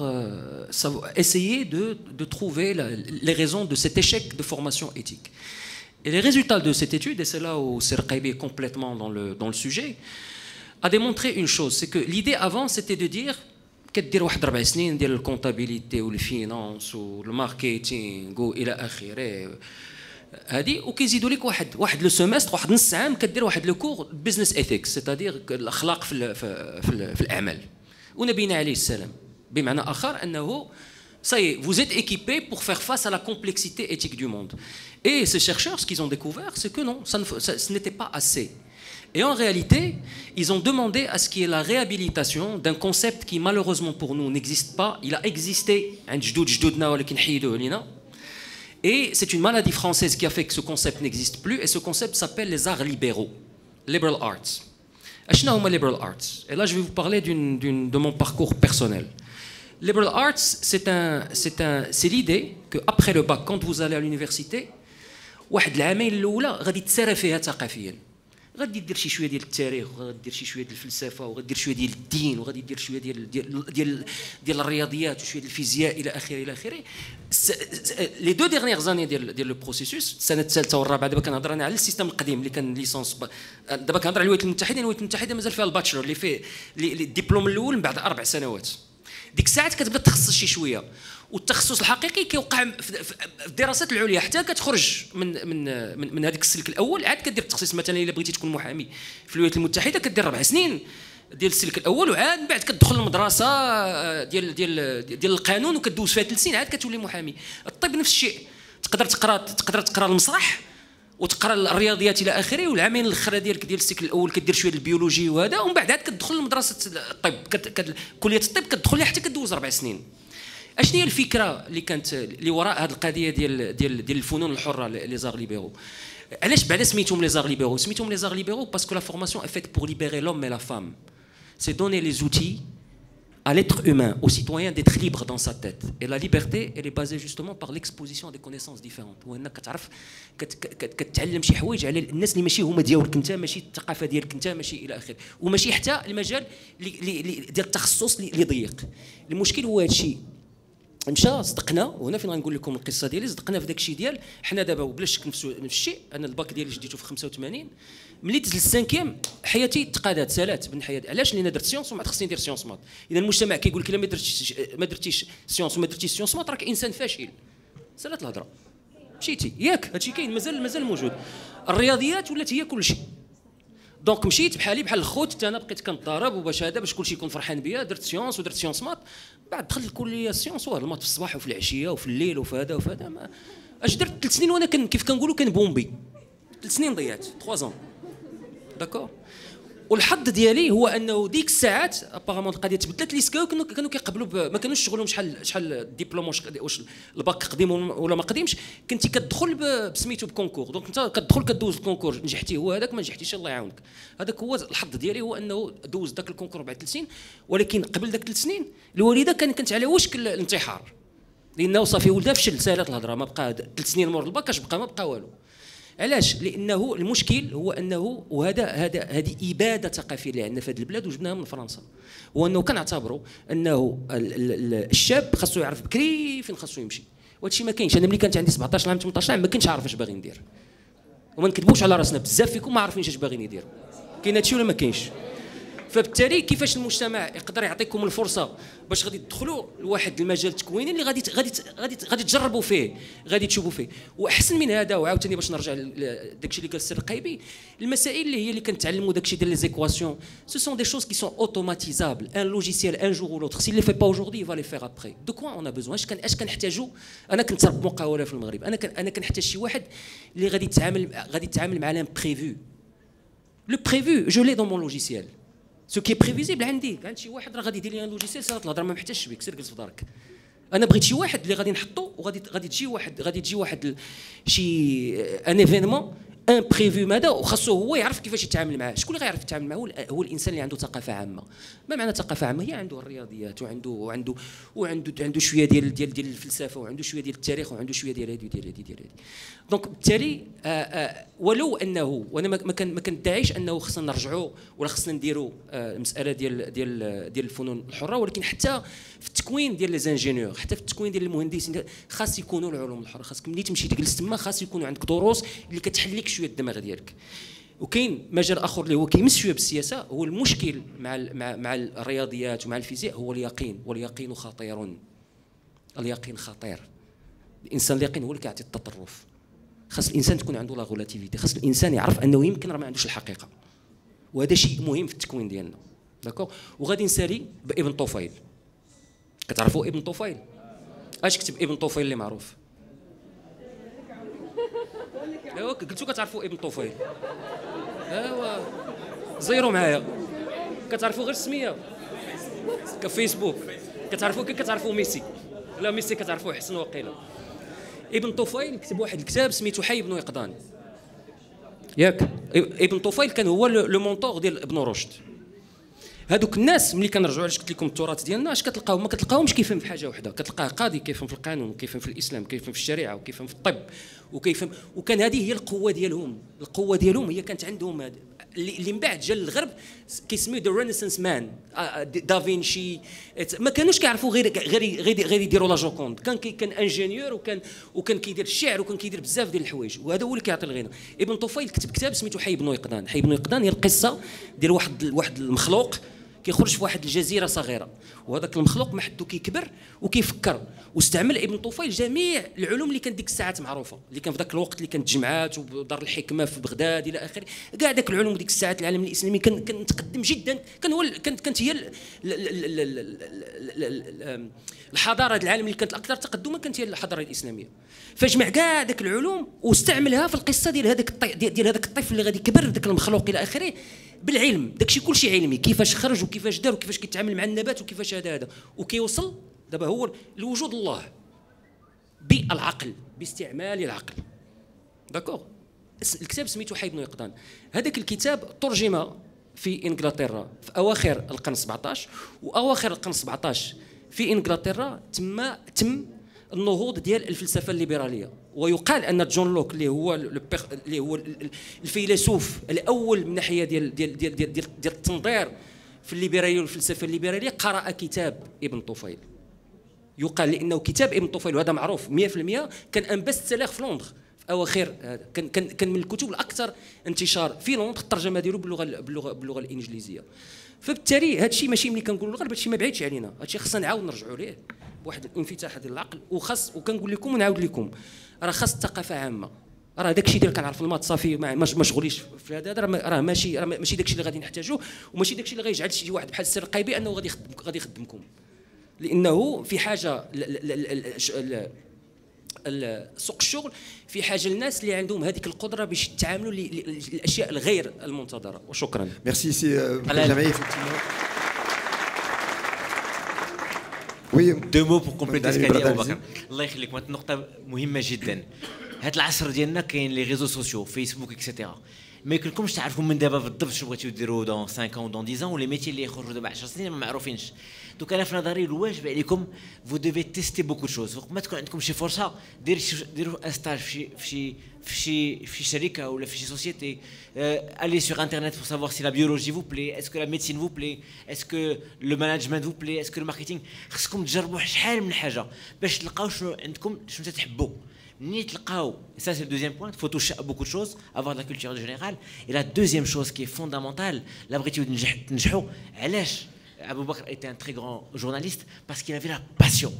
essayer de trouver les raisons de cet échec de formation éthique. Et les résultats de cette étude, et c'est là où Sir Qaibi est complètement dans le sujet, a démontré une chose, c'est que l'idée avant c'était de dire كدير واحد 4 سنين ديال الكونطابيليتي والفينانس والماركتينغ والى اخره هذه وكيزيدوا لك واحد لو سيمستر واحد نص عام كدير واحد لو كور بزنس ايثيكس سيتادير الاخلاق في الاعمال ونبينا عليه السلام بمعنى اخر انه ça y est, vous êtes équipés pour faire face à la complexité éthique du monde. Et ces chercheurs, ce qu'ils ont découvert, c'est que non, ce n'était pas assez. Et en réalité, ils ont demandé à ce qu'il y ait la réhabilitation d'un concept qui malheureusement pour nous n'existe pas. Il a existé, et c'est une maladie française qui a fait que ce concept n'existe plus, et ce concept s'appelle les arts libéraux, liberal arts. Liberal arts. Et là, je vais vous parler de mon parcours personnel. Liberal arts, c'est l'idée qu'après le bac, quand vous allez à l'université, واحد العامين الاولى غادي تسارى فيها ثقافيا. غادي دير شي شويه ديال التاريخ وغادي دير شي شويه ديال الفلسفه وغادي دير شويه ديال الدين وغادي دير شويه ديال الرياضيات وشويه ديال الفيزياء الى اخره. لي دو ديرنيير اني ديال لو بروسيسوس السنه الثالثه والرابعه دابا كنهضر انا على السيستم القديم اللي كان ليسونس دابا كنهضر على الولايات المتحده. الولايات المتحده مازال فيها الباتشلر اللي فيه الدبلوم الاول من بعد 4 سنوات. ديك الساعات كتبدا تخصص شي شويه. والتخصص الحقيقي كيوقع في الدراسات العليا حتى كتخرج من هذاك السلك الاول، عاد كدير التخصص. مثلا الا بغيتي تكون محامي في الولايات المتحده كدير 4 سنين ديال السلك الاول، وعاد من بعد كتدخل المدرسه ديال القانون وكدوز فيها 3 سنين عاد كتولي محامي. الطب نفس الشيء، تقدر تقرا المسرح وتقرا الرياضيات الى اخره، والعامين الاخر ديالك ديال السيكل الاول كدير شويه البيولوجي وهذا، ومن بعد عاد كتدخل لمدرسه الطب كليه الطب كتدخل لها حتى كدوز 4 سنين. اشنو هي الفكره اللي كانت اللي وراء هذه القضيه ديال الفنون الحره لي زار ليبيرو؟ علاش بعدا سميتهم لي زار ليبيرو؟ سميتهم لي زار ليبيرو باسكو لا فورماسيون est faite pour libérer l'homme et la femme. C'est donner les outils à l'être humain, au citoyen d'être libre dans sa tête. Et la liberté, elle est basée justement par l'exposition des connaissances différentes. وانك كتعرف كتعلم شي حوايج على الناس اللي ماشي هما ديالك انت، ماشي الثقافه ديالك انت، ماشي الى اخره، وماشي حتى المجال ديال التخصص اللي ضيق. المشكل هو هذا الشيء. مشى صدقنا، وهنا فين غنقول لكم القصه ديالي، صدقنا في داك الشيء ديال حنا دابا وبلا شك نفس الشيء. انا الباك ديالي شديته في 85، ملي دزت السانكيام حياتي تقادات سالات من حياتي. علاش؟ لان درت سيونس وما خصني ندير سيونس مات. اذا المجتمع كيقول لك الا ما درتيش سيونس وما درتيش سيونس مات راك انسان فاشل، سالات الهضره. مشيتي ياك هادشي كاين مازال موجود. الرياضيات ولات هي كل شيء. دونك مشيت بحالي بحال الخوت، حتى انا بقيت كنضارب وباش هذا باش كلشي يكون فرحان بيا. درت سيونس ودرت سيونس مات، بعد دخلت الكليه سيونس المات في الصباح وفي العشيه وفي الليل وفي هذا وفي هذا. اش درت 3 سنين وانا كيف كنقولوا كان بومبي. 3 سنين ضيعت 3 زون داكور. والحظ ديالي هو انه ديك الساعات ابارامون القضيه تبدلت. لي سكاو كانوا كيقبلوا ما كانوش شغلهم شحال الدبلوم واش الباك قديم ولا ما قديمش. كنتي كتدخل بسميتو بكونكور، دونك انت كتدخل كدوز الكونكور، نجحتي هو هذاك، ما نجحتيش الله يعاونك. هذاك هو الحظ ديالي، هو انه دوز داك الكونكور بعد 3 سنين. ولكن قبل داك 3 سنين الوالده كانت على وشك الانتحار، لانه صافي ولدها فشل، سالات الهضره، ما بقى 3 سنين مور الباك اش بقى؟ ما بقى والو. علاش؟ لانه المشكل هو انه هذه اباده ثقافيه اللي عندنا في هذه البلاد وجبناها من فرنسا، وانه كنعتبروا انه الشاب خاصو يعرف بكري فين خاصو يمشي، وهذا الشيء ما كاينش. انا ملي كانت عندي 17 عام 18 عام ما كنتش عارف اش باغي ندير، وما نكذبوش على راسنا، بزاف فيكم ما عارفينش اش باغيين يديروا. كاين هذا الشيء ولا ما كاينش؟ فبالتالي كيفاش المجتمع يقدر يعطيكم الفرصه باش غادي تدخلوا لواحد المجال التكويني اللي غادي تجربوا فيه، غادي تشوفوا فيه. واحسن من هذا، وعاوتاني باش نرجع لداكشي اللي قال السر القايبي، المسائل اللي كنتعلموا داكشي ديال لي زيكواسيون، سو سون دي شوز كي سون اوتوماتيزابل. ان لوجيسيال ان جور او لوتر سي لي في با اجوردي فا لي فير ابري. دو كوا اون ا بوزوان؟ اش كنحتاجوا؟ انا كنت رب مقاوله في المغرب، انا كنحتاج شي واحد اللي غادي يتعامل مع لامبريفو. لو بريفو جو لي دون مون لوجيسيال. سو كي بريفيزيبل عندي شي واحد راه غادي يدير لي ان لوجيسيال، صارت الهضره ما محتاجش بك، سير جلس في دارك. انا بغيت شي واحد اللي غادي نحطو وغادي تجي واحد شي ان ايفينمون ان بريفو ماذا، وخاصو هو يعرف كيفاش يتعامل معاه. شكون اللي غيعرف يتعامل معاه؟ هو الانسان اللي عنده ثقافه عامه. ما معنى ثقافه عامه؟ هي عنده الرياضيات وعنده شويه ديال الفلسفه، وعنده شويه ديال التاريخ، وعنده شويه ديال هذه. دونك بالتالي ولو انه وانا ما كندعيش انه خصنا نرجعوا ولا خصنا نديروا المساله ديال الفنون الحره، ولكن حتى في التكوين ديال لي زانجينيور، حتى في التكوين ديال المهندسين خاص يكونوا العلوم الحره. خاصك ملي تمشي تجلس تما خاص يكونوا عندك دروس اللي كتحل لك شويه الدماغ ديالك. وكاين مجال اخر اللي هو كيمس شويه بالسياسه، هو المشكل مع الرياضيات ومع الفيزياء، هو اليقين. واليقين خطير، اليقين خطير. الانسان اليقين هو اللي كيعطي التطرف. خاص الانسان تكون عنده لا غولاتيفيتي، خاص الانسان يعرف انه يمكن راه ما عندوش الحقيقه، وهذا شيء مهم في التكوين ديالنا. داكوغ. وغادي نسالي بابن طفيل. كتعرفوا ابن طفيل؟ اش كتب ابن طفيل اللي معروف؟ ايوا قلتوا كتعرفوا ابن طفيل، ايوا زيروا معايا. كتعرفوا غير السميه كفيسبوك. كتعرفوا كي كتعرفوا ميسي؟ لا ميسي كتعرفوه حسن وقيله. ابن طفيل كتب واحد الكتاب سميتو حي بن يقظان، ياك؟ ابن طفيل كان هو لو مونطور ديال ابن رشد. هذوك الناس ملي كنرجعوا علاش قلت لكم التراث ديالنا، اش كتلقاو؟ ما كتلقاوهمش كيفهم في حاجه وحده. كتلقاه قاضي كيفهم في القانون، وكيفهم في الاسلام، كيفهم في الشريعه، وكيفهم في الطب، وكيفهم. وكان هذه هي القوه ديالهم. القوه ديالهم هي كانت عندهم اللي من بعد جا للغرب كيسميو ذا رينيسانس مان، دافينشي. ما كانوش كيعرفوا غير يديروا لا جوكوند. كان انجينيور، وكان كيدير الشعر، وكان كيدير بزاف ديال الحوايج، وهذا هو اللي كيعطي الغنى. ابن طفيل كتب كتاب سميتو حي بن يقظان. حي بن يقظان هي القصه ديال واحد المخلوق كيخرج في واحد الجزيره صغيره، وهذاك المخلوق ما حدو كيكبر وكيفكر. واستعمل ابن طفيل جميع العلوم اللي كانت ديك الساعات معروفه، اللي كان في ذاك الوقت، اللي كانت جمعات ودار الحكمه في بغداد الى اخره. كاع داك العلوم ديك الساعات العالم الاسلامي كان متقدم جدا، كانت هي الحضاره العالم اللي كانت الاكثر تقدما كانت هي الحضاره الاسلاميه. فجمع كاع داك العلوم واستعملها في القصه ديال هذاك الطفل اللي غادي يكبر، ذاك المخلوق الى اخره، بالعلم. داكشي كلشي علمي، كيفاش خرج وكيفاش دار وكيفاش كيتعامل مع النبات وكيفاش هذا وكيوصل دابا هو لوجود الله بالعقل، باستعمال العقل. داكوغ. الكتاب سميتو حي بن يقظان. هذاك الكتاب ترجم في انجلترا في اواخر القرن 17، واواخر القرن 17 في انجلترا تم النهوض ديال الفلسفه الليبراليه. ويقال ان جون لوك اللي هو الفيلسوف الاول من ناحيه ديال التنظير في الليبراليه والفلسفه الليبراليه قرأ كتاب ابن طفيل. يقال لانه كتاب ابن طفيل، وهذا معروف 100%، كان ان بيست سيلر في لندن في اواخر. كان من الكتب الاكثر انتشار في لندن، الترجمه ديالو باللغه الانجليزيه. فبالتالي هذا الشيء ماشي ملي كنقولوا الغرب، هذا الشيء ما بعيدش علينا، هذا الشيء خصنا نعاود نرجعوا ليه بواحد الانفتاح ديال العقل. وكنقول لكم ونعاود لكم، راه خاص الثقافه عامه. راه داك الشيء اللي كنعرف المات صافي ما مشغوليش في هذا، راه ماشي داك الشيء اللي غادي نحتاجوه، وماشي داك الشيء اللي غيجعل شي واحد بحال السر القيبي انه غادي يخدمكم، لانه في حاجه سوق الشغل في حاجه للناس اللي عندهم هذيك القدره باش يتعاملوا الاشياء الغير المنتظره. وشكرا. ميرسي سي جامعي. وي دو مو بور كومبليتي سكادي ابو بكر. الله يخليك، واحد النقطه مهمه جدا. هاد العصر ديالنا كاين لي ريزو سوسيو، فيسبوك اكسيتيرا، ما يمكنكمش تعرفوا من دابا بالضبط شنو بغيتو ديروا دون 5 و دون 10 ولي ميتي اللي يخرجوا دابا 10 سنين ما معروفينش. دوك انا في نظري الواجب عليكم فو دوفي تيستي بوكو شوز. ما تكون عندكم شي فرصه ديروا ان ستاج في شركه ولا في شي سوسيتي. allez sur internet pour savoir si la biologie vous plaît, est-ce que la médecine vous plaît, est-ce que le management vous plaît, est-ce que le marketing. خصكم تجربوا شحال من حاجه باش تلقاو شنو عندكم، شنو تحبوا. Ni tlqaw, et ça c'est le deuxième point, il faut toucher à beaucoup de choses, avoir de la culture générale. Et la deuxième chose qui est fondamentale, l'abrétu de Njahou, Alash, Abou Bakr était un très grand journaliste parce qu'il avait la passion.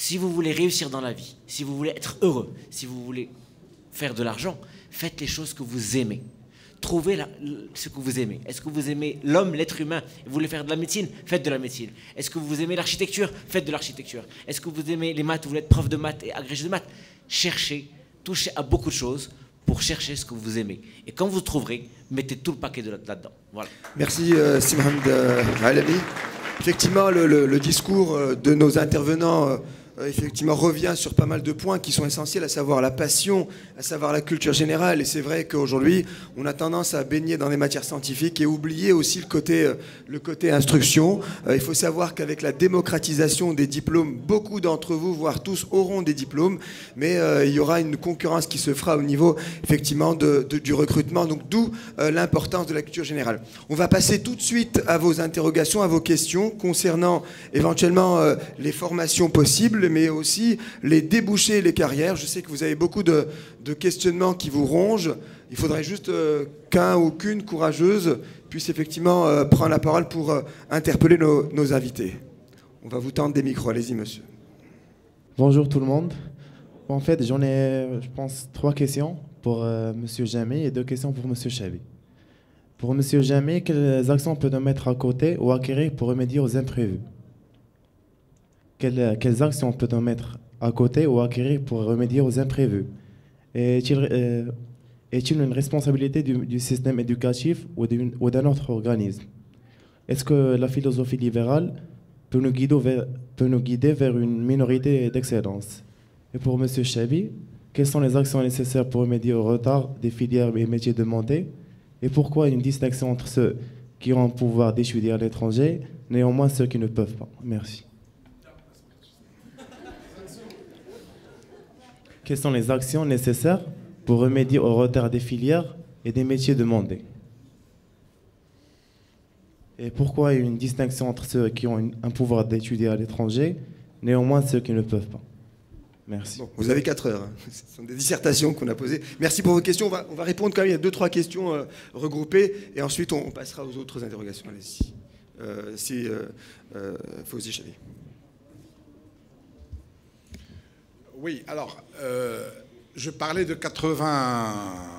Si vous voulez réussir dans la vie, si vous voulez être heureux, si vous voulez faire de l'argent, faites les choses que vous aimez. Trouvez ce que vous aimez. Est-ce que vous aimez l'homme, l'être humain, et vous voulez faire de la médecine? Faites de la médecine. Est-ce que vous aimez l'architecture? Faites de l'architecture. Est-ce que vous aimez les maths? Vous voulez être prof de maths et agrégé de maths? Cherchez, touchez à beaucoup de choses pour chercher ce que vous aimez. Et quand vous trouverez, mettez tout le paquet là-dedans. Voilà. Merci Simhan Alami. Effectivement, le discours de nos intervenants effectivement revient sur pas mal de points qui sont essentiels, à savoir la passion, à savoir la culture générale. Et c'est vrai qu'aujourd'hui, on a tendance à baigner dans des matières scientifiques et oublier aussi le côté instruction. Il faut savoir qu'avec la démocratisation des diplômes, beaucoup d'entre vous, voire tous, auront des diplômes, mais il y aura une concurrence qui se fera au niveau effectivement du recrutement. Donc d'où l'importance de la culture générale. On va passer tout de suite à vos interrogations, à vos questions concernant éventuellement les formations possibles, mais aussi les débouchés et les carrières. Je sais que vous avez beaucoup de questionnements qui vous rongent. Il faudrait juste qu'un ou qu'une courageuse puisse effectivement prendre la parole pour interpeller nos invités. On va vous tendre des micros. Allez-y, monsieur. Bonjour tout le monde. En fait, j'en ai, je pense, 3 questions pour monsieur Jami et 2 questions pour monsieur Chabi. Pour monsieur Jami, quelles actions peut-on mettre à côté ou acquérir pour remédier aux imprévus? Quelles actions peut-on mettre à côté ou acquérir pour remédier aux imprévus? Est-il une responsabilité du système éducatif ou d'un autre organisme? Est-ce que la philosophie libérale peut nous guider vers une minorité d'excellence? Et pour M. Chabi, quelles sont les actions nécessaires pour remédier au retard des filières et métiers demandés? Et pourquoi une distinction entre ceux qui ont le pouvoir d'étudier à l'étranger, néanmoins ceux qui ne peuvent pas? Merci. Quelles sont les actions nécessaires pour remédier au retard des filières et des métiers demandés? Et pourquoi une distinction entre ceux qui ont un pouvoir d'étudier à l'étranger, néanmoins ceux qui ne peuvent pas? Merci. Bon, vous avez 4 heures. Hein. Ce sont des dissertations qu'on a posées. Merci pour vos questions. On va répondre quand même. Il y a 2-3 questions regroupées et ensuite on passera aux autres interrogations. Allez-y. si Fawzi Chabi. Oui, alors, je parlais de 80...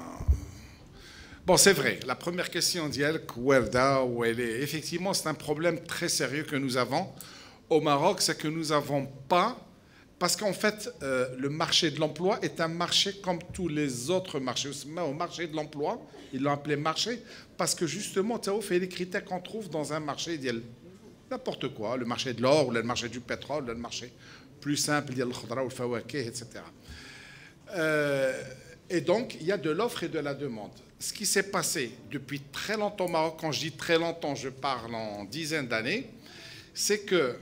Bon, c'est vrai, la première question d'Yel, où elle est... Effectivement, c'est un problème très sérieux que nous avons au Maroc, c'est que nous n'avons pas... Parce qu'en fait, le marché de l'emploi est un marché comme tous les autres marchés. Au marché de l'emploi, ils l'ont appelé marché, parce que justement, ça fait les critères qu'on trouve dans un marché d'Yel. N'importe quoi, le marché de l'or, ou le marché du pétrole, ou le marché plus simple, il y a le khadra ou le fawakeh, etc. Et donc, il y a de l'offre et de la demande. Ce qui s'est passé depuis très longtemps au Maroc, quand je dis très longtemps, je parle en dizaines d'années, c'est que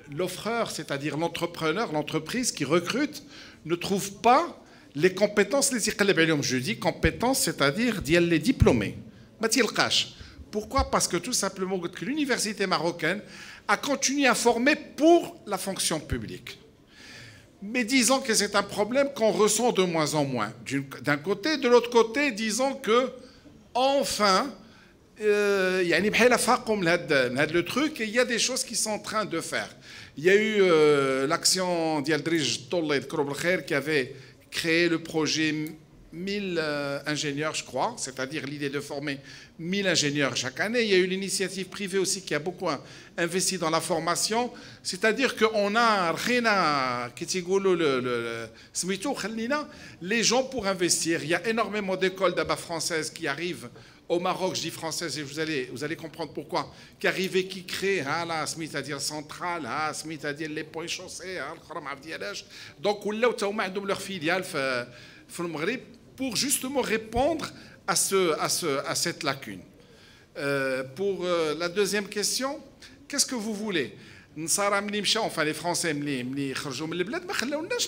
l'offreur, c'est-à-dire l'entrepreneur, l'entreprise qui recrute, ne trouve pas les compétences, je dis compétences, c'est-à-dire les diplômés. Pourquoi? Parce que tout simplement, l'université marocaine a continué à former pour la fonction publique. Mais disons que c'est un problème qu'on ressent de moins en moins. D'un côté, de l'autre côté, disons que, enfin, il y a le truc et il y a des choses qui sont en train de faire. Il y a eu l'action d'Yaldrij Tolled Krobelkher qui avait créé le projet 1000 ingénieurs, je crois, c'est-à-dire l'idée de former 1000 ingénieurs chaque année. Il y a eu l'initiative privée aussi qui a beaucoup investi dans la formation, c'est-à-dire qu'on a les gens pour investir. Il y a énormément d'écoles d'abord françaises qui arrivent au Maroc, je dis françaises et vous allez comprendre pourquoi, qui arrivent et qui créent, c'est-à-dire centrale, c'est-à-dire les ponts chaussés, donc leur filiale pour justement répondre à cette lacune. Pour la deuxième question, qu'est-ce que vous voulez? Enfin, les Français,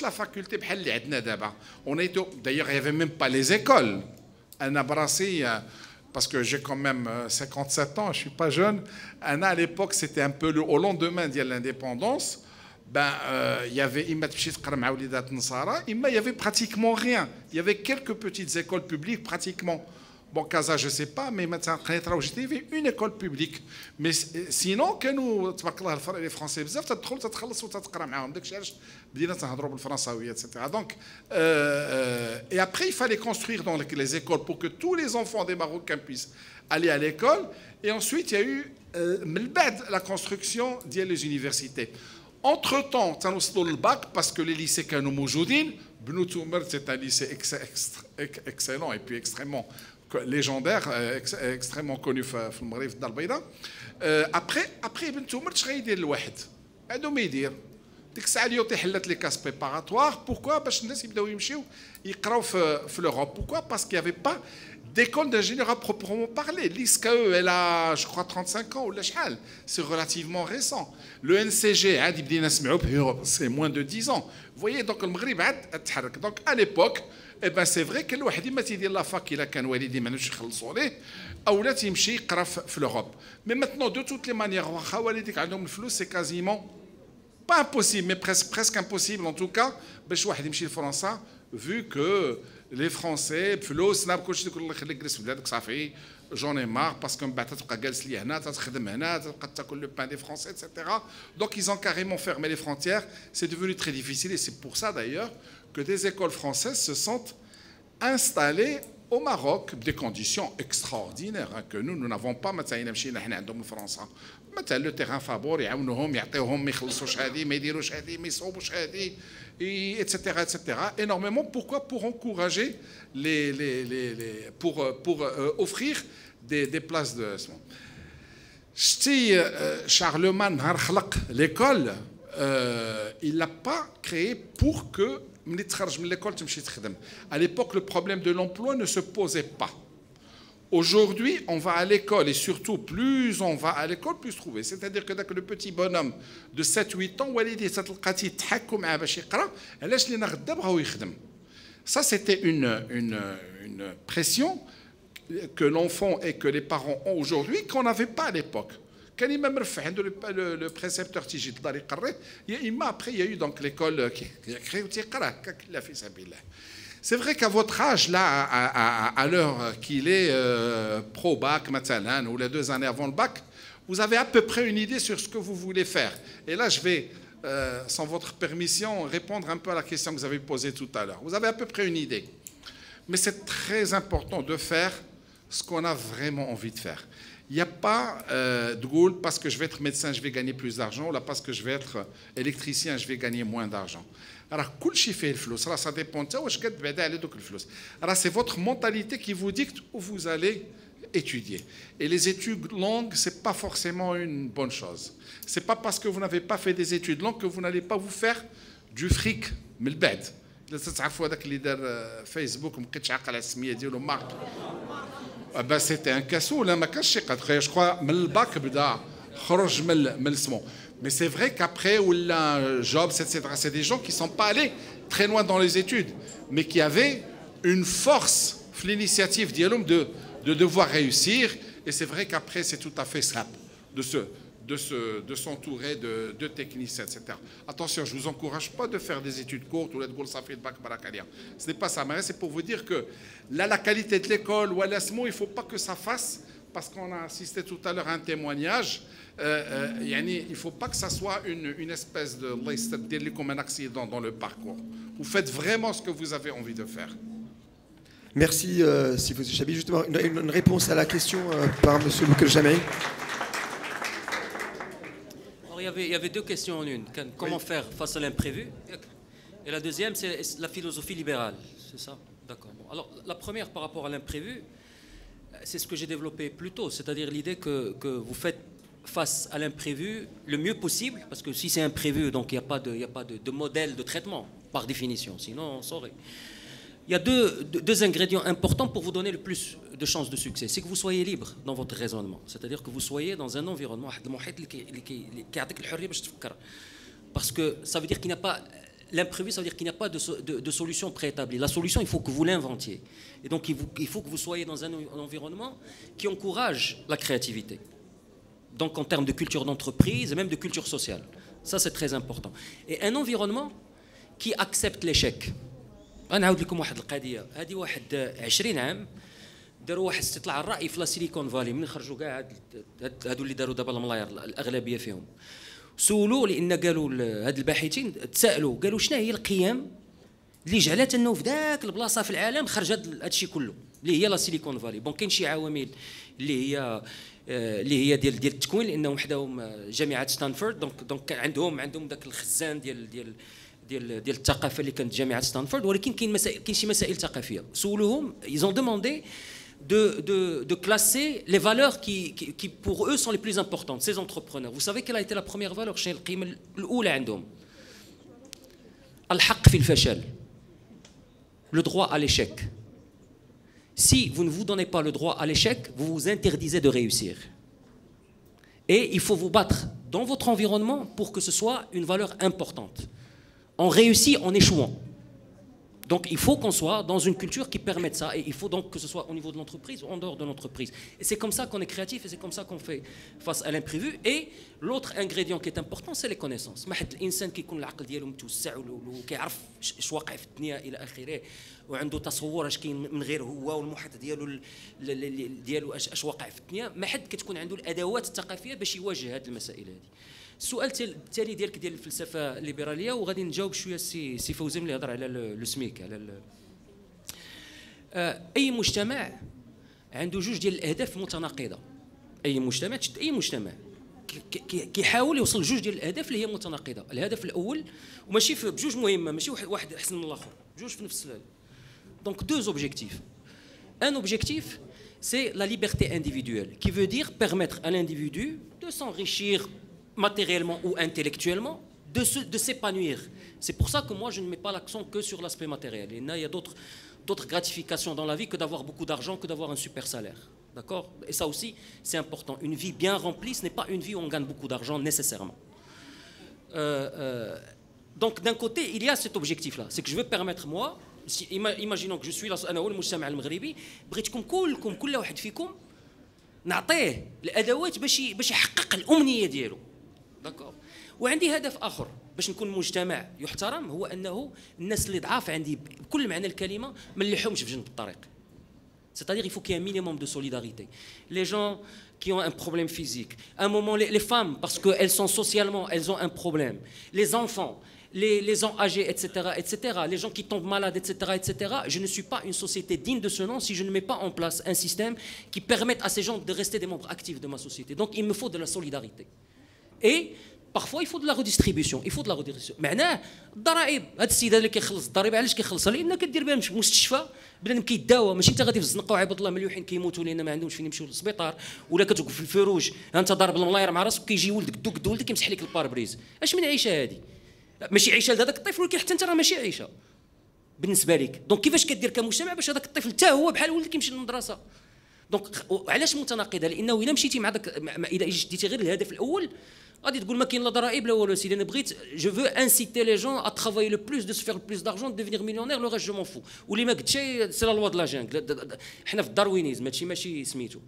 la faculté, d'ailleurs, il n'y avait même pas les écoles. Parce que j'ai quand même 57 ans, je ne suis pas jeune. À l'époque, c'était un peu au lendemain de l'indépendance. Il y avait il y avait pratiquement rien. Il y avait quelques petites écoles publiques, pratiquement. Bon, Casa, je ne sais pas, mais maintenant, il y avait une école publique. Mais sinon, que nous, les Français, etc. Donc, et après, il fallait construire dans les écoles pour que tous les enfants des Marocains puissent aller à l'école. Et ensuite, il y a eu la construction des universités. Entre-temps, on a le bac parce que les lycées que nous avons, c'est un lycée excellent et puis extrêmement légendaire, extrêmement connu dans le Maghreb d'Albaïda. Après Ibn Toumer, je vais dire le واحد. هذا ما يدير. ديك الساعة اللي يعطي حلت لي كاس بريباراتوار. Pourquoi? باش الناس يبداو يمشيو يقراو في l'Europe. Pourquoi? Parce qu'il n'y avait pas d'école d'ingénieur à proprement parler. L'ISKE, elle a, je crois, 35 ans ou la chal. C'est relativement récent. Le NCG, c'est moins de 10 ans. Vous voyez, donc le Maghreb a تحرك. Donc à l'époque, eh ben c'est vrai que الواحد ما تيدير لا فاك الا كان والديه ما يخلصوا ليه اولا تيمشي يقرا في l'Europe. Mais maintenant, de toutes les manières, واخا والديك عندهم الفلوس, c'est quasiment pas impossible, mais presque impossible en tout cas, باش واحد يمشي لفرنسا, vu que les Français, فلوس ناب كلشي يقول الله يخليك جلس في بلادك صافي, j'en ai marre parce que من بعد تبقى جالس لي هنا تخدم هنا تبقى تاكل le pain des Français, etc. Donc ils ont carrément fermé les frontières. C'est devenu très difficile et c'est pour ça d'ailleurs que des écoles françaises se sont installées au Maroc, des conditions extraordinaires que nous n'avons pas. مثلا مشينا حنا عندهم فرنسا مثلا le terrain فابور يعاونوهم يعطيوهم ما يخلصوش هذه ما يديروش هذه ما يصوبوش هذه etc énormément. Pourquoi? Pour encourager pour offrir des places de Charlemagne نهار خلق l'école, il l'a pas créé pour que ملي تخرج من l'école تمشي تخدم. À l'époque, le problème de l'emploi ne se posait pas. Aujourd'hui, on va à l'école et surtout, plus on va à l'école, plus trouver. C'est-à-dire que le petit bonhomme de 7-8 ans, ça, c'était une pression que l'enfant et que les parents ont aujourd'hui qu'on n'avait pas à l'époque. كان يما مرفع عنده le précepteur تيجي للدار يقري, يا اما après il y a eu donc l'école qui a créé وتيقرا كلا في سبيل الله. C'est vrai qu'à votre âge, là, à l'heure qu'il est pro-bac, مثلا, ou les 2 années avant le bac, vous avez à peu près une idée sur ce que vous voulez faire. Et là, je vais, sans votre permission, répondre un peu à la question que vous avez posée tout à l'heure. Vous avez à peu près une idée. Mais c'est très important de faire ce qu'on a vraiment envie de faire. Il n'y a pas de goal parce que je vais être médecin, je vais gagner plus d'argent, ou là parce que je vais être électricien, je vais gagner moins d'argent. Alors, ça dépend de ça. C'est votre mentalité qui vous dicte où vous allez étudier. Et les études longues, ce n'est pas forcément une bonne chose. Ce n'est pas parce que vous n'avez pas fait des études longues que vous n'allez pas vous faire du fric. Mais le bête. Facebook, c'était un cassou, là, je crois, le bac, mais c'est vrai qu'après, ou la Jobs, etc., c'est des gens qui ne sont pas allés très loin dans les études, mais qui avaient une force, l'initiative de devoir réussir. Et c'est vrai qu'après, c'est tout à fait simple de s'entourer de techniciens, etc. Attention, je ne vous encourage pas de faire des études courtes ou de ça fait le bac barakalia. Ce n'est pas ça, mais c'est pour vous dire que là, la qualité de l'école ou à l'ASMO, il ne faut pas que ça fasse, parce qu'on a assisté tout à l'heure à un témoignage, il ne faut pas que ça soit une espèce de comme un accident dans le parcours. Vous faites vraiment ce que vous avez envie de faire. Merci, Sifou Chabi. Justement, une réponse à la question par M. Boukel-Jamei. Il y avait 2 questions en une. Comment faire face à l'imprévu? Et la deuxième, c'est la philosophie libérale. C'est ça? D'accord. Bon. Alors, la première, par rapport à l'imprévu, c'est ce que j'ai développé plus tôt, c'est-à-dire l'idée que vous faites face à l'imprévu le mieux possible, parce que si c'est imprévu, donc il n'y a pas de modèle de traitement, par définition, sinon on saurait. Il y a deux ingrédients importants pour vous donner le plus de chances de succès. C'est que vous soyez libre dans votre raisonnement. C'est-à-dire que vous soyez dans un environnement, parce que ça veut dire qu'il n'y a pas... L'imprévu, ça veut dire qu'il n'y a pas de solution préétablie. La solution, il faut que vous l'inventiez. Et donc, il faut que vous soyez dans un environnement qui encourage la créativité. Donc, en termes de culture d'entreprise et même de culture sociale. Ça, c'est très important. Et un environnement qui accepte l'échec. نعاود لكم واحد القضيه هذه واحد 20 عام داروا واحد استطلاع الراي في لا سيليكون فالي من خرجوا كاع هادو اللي داروا دابا الملاير الاغلبيه فيهم سولوا لان قالوا هاد الباحثين تسالوا قالوا شنو هي القيم اللي جعلت انه في ذاك البلاصه في العالم خرج هاد الشيء كله اللي هي لا سيليكون فالي بون كاين شي عوامل اللي هي ديال التكوين لانهم وحدهم جامعه ستانفورد دونك عندهم ذاك الخزان ديال الثقافه اللي كانت جامعه ستانفورد ولكن كاين شي مسائل ثقافيه سولوهم ils ont demandé de classer les valeurs qui pour eux sont les plus importantes ces entrepreneurs vous savez quelle a été la première valeur شنو القيمه الاولى عندهم الحق في الفشل le droit à l'échec si vous ne vous donnez pas le droit à l'échec vous vous interdisez de réussir et il faut vous battre dans votre environnement pour que ce soit une valeur importante. On réussit en échouant. Donc il faut qu'on soit dans une culture qui permette ça. Et il faut donc que ce soit au niveau de l'entreprise ou en dehors de l'entreprise. Et c'est comme ça qu'on est créatif et c'est comme ça qu'on fait face à l'imprévu. Et l'autre ingrédient qui est important, c'est les connaissances. ما حد الإنسان كيكون العقل ديالو متوسع وكيعرف اش واقع في الدنيا إلى آخره وعنده تصور اش كاين من غير هو والمحيط ديالو اش واقع في الدنيا ما حد كتكون عنده الأدوات الثقافية باش يواجه هذه المسائل هذه. السؤال الثاني ديالك ديال الفلسفه الليبراليه وغادي نجاوب شويه سي فوزي ملي هضر على لو سميك على اي مجتمع عنده جوج ديال الاهداف متناقضه اي مجتمع تشد اي مجتمع كيحاول يوصل جوج ديال الاهداف اللي هي متناقضه الهدف الاول وماشي بجوج مهمه ماشي واحد احسن من الاخر جوج في نفس دونك deux objectifs un objectif c'est la liberté individuelle qui veut dire permettre à l'individu de s'enrichir matériellement ou intellectuellement, de s'épanouir. C'est pour ça que moi, je ne mets pas l'accent que sur l'aspect matériel. Il y a d'autres gratifications dans la vie que d'avoir beaucoup d'argent, que d'avoir un super salaire. D'accord? Et ça aussi, c'est important. Une vie bien remplie, ce n'est pas une vie où on gagne beaucoup d'argent nécessairement. Donc, d'un côté, il y a cet objectif-là. C'est que je veux permettre, moi, imaginons que je suis là, أنا والمجتمع المغربي, بغيتكم كلكم كل واحد فيكم نعطيه الأدوات باش يحقق الأمنية ديالو. داكور وعندي هدف اخر باش نكون مجتمع يحترم هو انه الناس اللي ضعاف عندي بكل معنى الكلمه ما نلحهمش في جنب الطريق. C'est-à-dire il faut qu'il y ait un minimum de solidarité. Les gens qui ont un problème physique, à un moment les femmes parce qu'elles sont socialement, elles ont un problème. Les enfants, les gens âgés, etc., etc., les gens qui tombent malades, etc., etc. Je ne suis pas une société digne de ce nom si je ne mets pas en place un système qui permette à ces gens de rester des membres actifs de ma société. Donc il me faut de la solidarité. Et parfois il faut de la redistribution. Il faut de la redistribution. معناه الضرائب، هذا السيد اللي كيخلص الضريبه علاش كيخلصها؟ لان كدير بها مستشفى بنادم كيداوى، ماشي انت غادي في الزنقه وعباد الله مليوحين كيموتوا لان ما عندهمش فين يمشيو للسبيطار، ولا كتوقف في الفروج انت ضارب الملاير مع راسك كيجي ولدك دوك ولدك يمسح لك الباربريز. اش من عيشه هذه؟ ماشي عيشه لهذاك الطفل، ولكن حتى انت راه ماشي عيشه بالنسبه لك. دونك كيفاش كدير كمجتمع باش هذاك الطفل حتى هو بحال ولدك يمشي للمدرسه؟ دونك علاش متناقضه؟ لانه الا مشيتي مع داك اذا شديتي غير الهدف الاول غادي تقول ما كاين لا ضرائب لا والو. سيدي انا بغيت جو فو انسيتي لي جون ا ترافاي لو بلوس دو سو فير بلوس دارجون ديفينير مليونير، لو ريست جو مون فو. واللي ما قلتش سي لا لوا دو لا جانغل. حنا في الداروينيزم هادشي ماشي سميتو،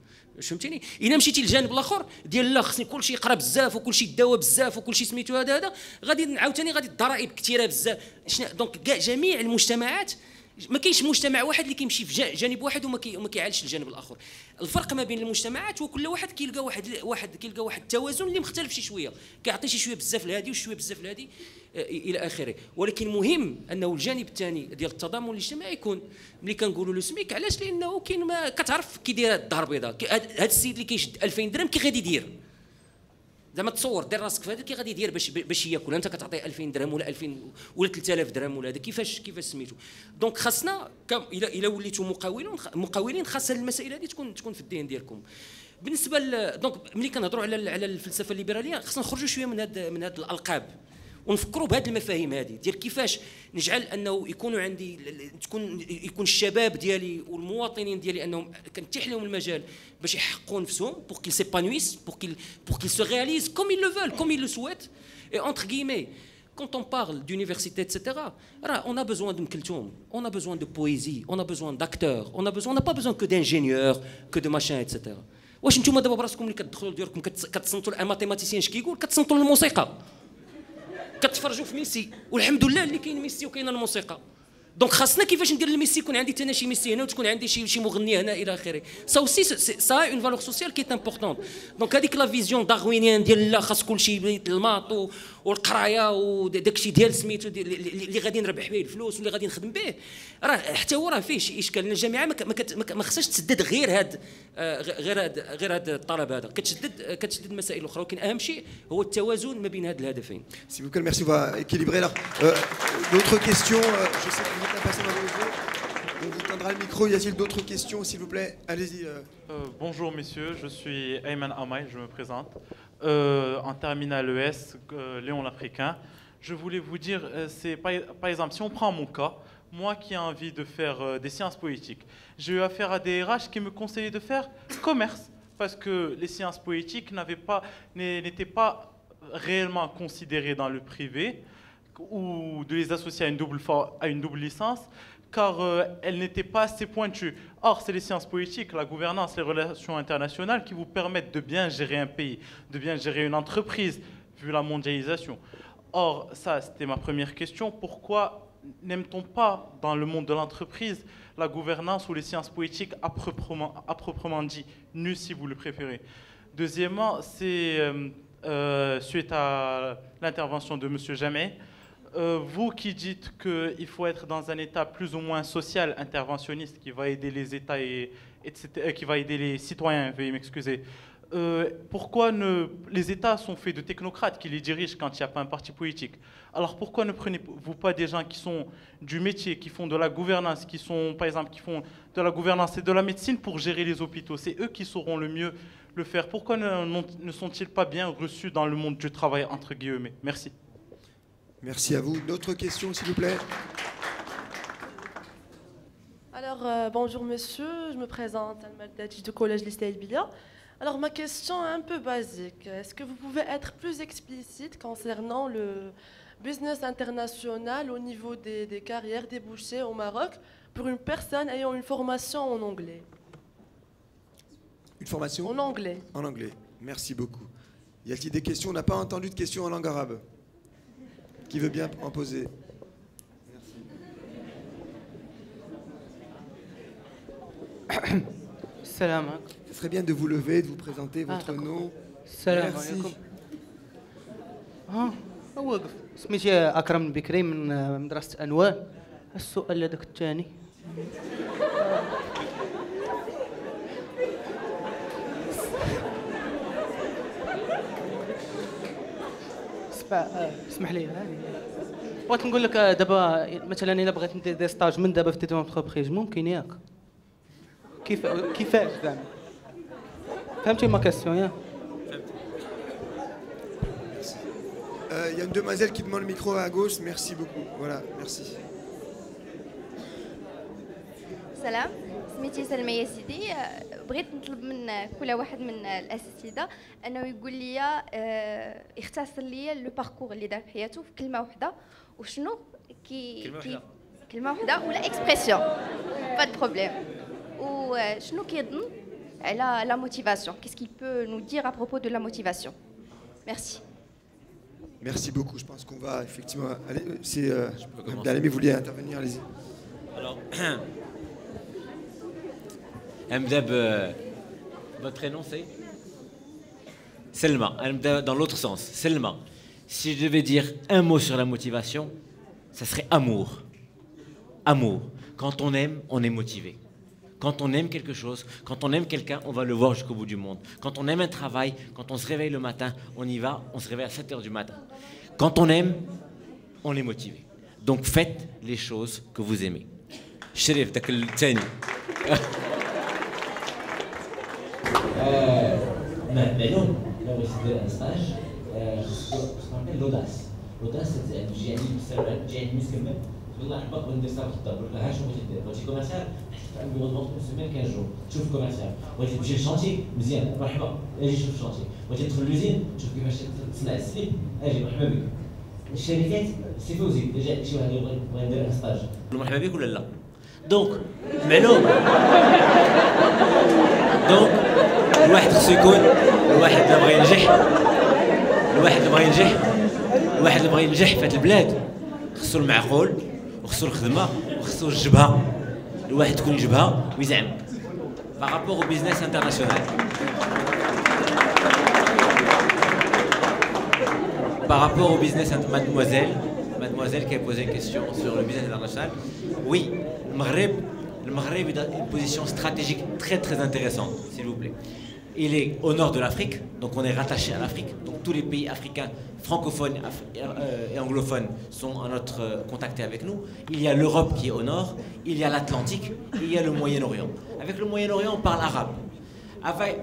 فهمتيني؟ الا مشيتي للجانب الاخر ديال لا خصني كلشي يقرا بزاف وكلشي يداوى بزاف وكلشي سميتو هذا غادي عاوتاني غادي الضرائب كثيره بزاف. دونك كاع جميع المجتمعات ما كاينش مجتمع واحد اللي كيمشي في جانب واحد وما كيعالجش الجانب الاخر. الفرق ما بين المجتمعات هو كل واحد كيلقى واحد التوازن اللي مختلف شي شويه، كيعطي شي شويه بزاف لهادي وشويه بزاف لهادي الى اخره. ولكن مهم انه الجانب الثاني ديال التضامن الاجتماعي يكون ملي كنقولوا له سميك. علاش؟ لانه كاين ما كتعرف كي داير الدار البيضاء. هذا السيد اللي كيشد 2000 درهم كي غادي يدير؟ زعما تصور دير راسك في هذا كي غادي يدير باش ياكل. انت كتعطيه 2000 درهم ولا 2000 ولا 3000 درهم ولا هذا كيفاش سميتو؟ دونك خاصنا الا وليتوا مقاولين خاص المسائل هذه تكون في الدين ديالكم. بالنسبه دونك ملي كنهضروا على الفلسفه الليبراليه خاصنا نخرجوا شويه من هاد الالقاب ونفكروا بهذه المفاهيم هذه ديال كيفاش نجعل انه يكون الشباب ديالي والمواطنين ديالي انهم كنتيح لهم المجال باش يحققوا نفسهم pour qu'ils s'épanouissent, pour qu'ils se réalisent comme ils le veulent, comme ils le souhaitent. Et entre guillemets, quand on parle d'université, etc., on a besoin de Mkeltoum, on a besoin de poésie, on a besoin d'acteurs, on n'a pas besoin que d'ingénieurs, que de machin, etc. واش نتوما دابا براسكم اللي كتدخلوا ديالكم كتصنتوا الماتيماتيسيان اش كيقول؟ كتصنتوا للموسيقى، كتفرجوا في ميسي، والحمد لله اللي كاين ميسي وكاين الموسيقى. دونك خاصنا كيفاش ندير الميسي يكون عندي حتى انا شي ميسي هنا وتكون عندي شي مغني هنا الى اخره. سا اوسي سا اون فالور سوسيال كي امبورطون. دونك هذيك لا فيزيون داروينيان ديال لا خاص كلشي الماط والقرايه وداك الشيء ديال سميتو اللي غادي نربح به الفلوس واللي غادي نخدم به، راه حتى هو راه فيه شي اشكال. الجامعه ما خصهاش تسدد غير هاد الطلب هذا، كتشدد المسائل الاخرى، ولكن اهم شيء هو التوازن ما بين هاد الهدفين. S'il vous plaît, merci, on va équilibrer là. D'autres questions? Je sais que vous êtes la personne à nouveau. On vous tendra le micro. Y a-t-il d'autres questions, s'il vous plaît? Allez-y. Bonjour messieurs, je suis Ayman Amay, je me présente. En terminale ES, Léon l'Africain. Je voulais vous dire, c'est par exemple, si on prend mon cas, moi qui ai envie de faire des sciences politiques, j'ai eu affaire à des RH qui me conseillaient de faire commerce, parce que les sciences politiques n'étaient pas réellement considérées dans le privé, ou de les associer à une double licence, car elles n'étaient pas assez pointues. Or, c'est les sciences politiques, la gouvernance, les relations internationales qui vous permettent de bien gérer un pays, de bien gérer une entreprise, vu la mondialisation. Or, ça, c'était ma première question. Pourquoi n'aime-t-on pas, dans le monde de l'entreprise, la gouvernance ou les sciences politiques à proprement dit, nues si vous le préférez? Deuxièmement, c'est suite à l'intervention de M. Jamet, vous qui dites qu'il faut être dans un État plus ou moins social, interventionniste, qui va aider les États qui va aider les citoyens, veuillez m'excuser. Pourquoi les États sont faits de technocrates qui les dirigent quand il n'y a pas un parti politique? Alors pourquoi ne prenez-vous pas des gens qui sont du métier, qui font de la gouvernance, qui sont par exemple qui font de la gouvernance et de la médecine pour gérer les hôpitaux? C'est eux qui sauront le mieux le faire. Pourquoi ne sont-ils pas bien reçus dans le monde du travail, entre guillemets? Merci. Merci à vous. D'autres questions, s'il vous plaît? Alors, bonjour monsieur, je me présente Al-Maldadji du collège Lycée Bilia. Alors, ma question est un peu basique. Est-ce que vous pouvez être plus explicite concernant le business international au niveau des carrières débouchées au Maroc pour une personne ayant une formation en anglais? Une formation? En anglais. En anglais. Merci beaucoup. Y a-t-il des questions? On n'a pas entendu de questions en langue arabe. qui veut bien en poser? Salam. Ce serait bien de vous lever, de vous présenter votre nom. Salam alaikum. هو سميتي أكرم بكري من مدرسة أنوار. السؤال هذاك الثاني. اسمح لي بغيت نقول لك دابا مثلا الا بغيت ندير دي ستاج من دابا في تيتو انتربريز ممكن ياك كيفاش زعما فهمتي ما كاستيون ياك Il y a une demoiselle qui demande le micro à gauche. Merci beaucoup. Voilà, merci. سلام سميتي سلمى يا سيدي بغيت نطلب من كل واحد من الاساتذه انه يقول لي يختصر لي لو باركور اللي دار في حياته في كلمه واحده وشنو كلمه واحده ولا اكسبرسيون با دو بروبليم وشنو كيظن على لا موتيفاسيون qu'est-ce qu'il peut nous dire à propos de la motivation merci. Merci beaucoup. Je pense qu'on va effectivement aller. Si Dalami voulait intervenir, allez-y. Alors, votre prénom c'est Selma. Dans l'autre sens, Selma. Si je devais dire un mot sur la motivation, ça serait amour. Amour. Quand on aime, on est motivé. Quand on aime quelque chose, quand on aime quelqu'un, on va le voir jusqu'au bout du monde. Quand on aime un travail, quand on se réveille le matin, on y va, on se réveille à 7 h du matin. Quand on aime, on est motivé. Donc faites les choses que vous aimez. Chérif, t'as que le teni. Maintenant, là où c'est un stage, ce qu'on appelle l'audace. L'audace, c'est un génie, والله احبط من ندير صافي الطب ولا ها شنو بغيتي دير بغيتي كوميرسيال تحت البيرو دو فونت سيمين 15 جور تشوف كوميرسيال بغيتي تمشي للشانتي مزيان مرحبا اجي شوف الشانتي بغيتي تدخل لوزين تشوف كيفاش تصنع السليب اجي مرحبا بك الشركات سي فوزي ديجا شي واحد يبغي يدير ان ستاج مرحبا بك ولا لا دونك معلوم دونك الواحد خصو يكون الواحد اللي بغى ينجح الواحد اللي بغى ينجح في هاد البلاد خصو المعقول وخصو الخدمه وخصو الجبهه الواحد تكون جبهه ويزعم بارابور au business international par rapport au business mademoiselle qui a posé une question sur le business international oui le Maghreb est dans une position stratégique très très intéressante s'il vous plaît. Il est au nord de l'Afrique, donc on est rattaché à l'Afrique. Donc tous les pays africains francophones et anglophones sont à notre contactés avec nous. Il y a l'Europe qui est au nord, il y a l'Atlantique, et il y a le Moyen-Orient. Avec le Moyen-Orient, on parle arabe.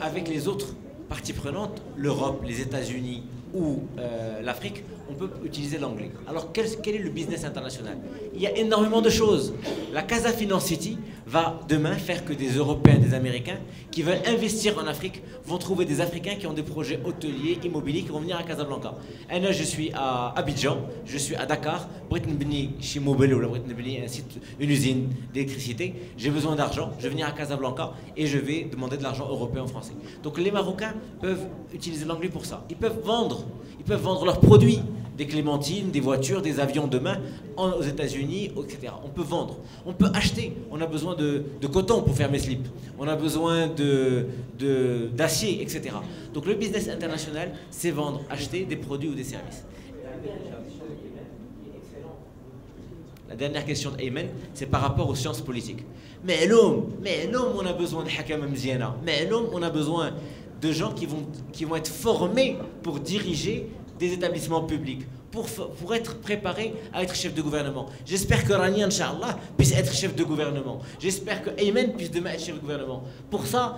Avec les autres parties prenantes, l'Europe, les États-Unis ou l'Afrique, on peut utiliser l'anglais. Alors quel est le business international? Il y a énormément de choses. La Casa Finance City va demain faire que des Européens, des Américains qui veulent investir en Afrique vont trouver des Africains qui ont des projets hôteliers, immobiliers qui vont venir à Casablanca. Et là, je suis à Abidjan, je suis à Dakar, chez Mobile ou un site, une usine d'électricité. J'ai besoin d'argent, je vais venir à Casablanca et je vais demander de l'argent européen en français. Donc les Marocains peuvent utiliser l'anglais pour ça. Ils peuvent vendre leurs produits. Des clémentines, des voitures, des avions demain aux États-Unis, etc. On peut vendre, on peut acheter. On a besoin de coton pour faire mes slips. On a besoin d'acier, etc. Donc le business international, c'est vendre, acheter des produits ou des services. La dernière question d'Ayman, c'est par rapport aux sciences politiques. Mais l'homme, on a besoin de Hakam Mziana. Mais l'homme, on a besoin de gens qui vont être formés pour diriger des établissements publics, pour être préparé à être chef de gouvernement. J'espère que Rani, Inch'Allah, puisse être chef de gouvernement. J'espère que Ayman puisse demain être chef de gouvernement. Pour ça,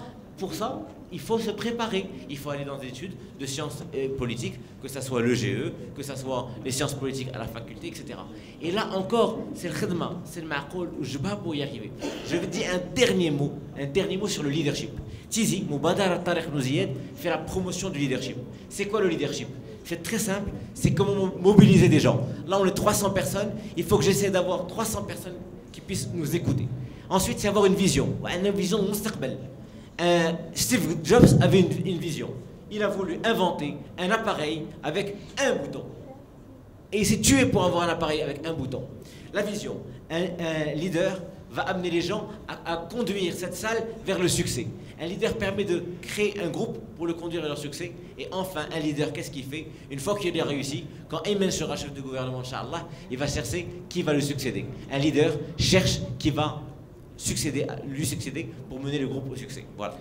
il faut se préparer. Il faut aller dans des études de sciences politiques, que ce soit l'EGE, que ce soit les sciences politiques à la faculté, etc. Et là encore, c'est le khidma, c'est le ma'qoul, ou je bats pour y arriver. Je vais dire un dernier mot sur le leadership. Tizi, Moubadar Tariq Nouziyed fait la promotion du leadership. C'est quoi le leadership? C'est très simple, c'est comment mobiliser des gens. Là, on est 300 personnes, il faut que j'essaie d'avoir 300 personnes qui puissent nous écouter. Ensuite, c'est avoir une vision de mustaqbal. Steve Jobs avait une vision. Il a voulu inventer un appareil avec un bouton. et il s'est tué pour avoir un appareil avec un bouton. La vision. Un leader va amener les gens à conduire cette salle vers le succès. Un leader permet de créer un groupe pour le conduire vers leur succès. Et enfin, un leader, qu'est-ce qu'il fait? Une fois qu'il a réussi, quand Ayman sera chef du gouvernement, Inch'Allah, il va chercher qui va le succéder. Un leader cherche qui va lui succéder pour mener le groupe au succès. Voilà.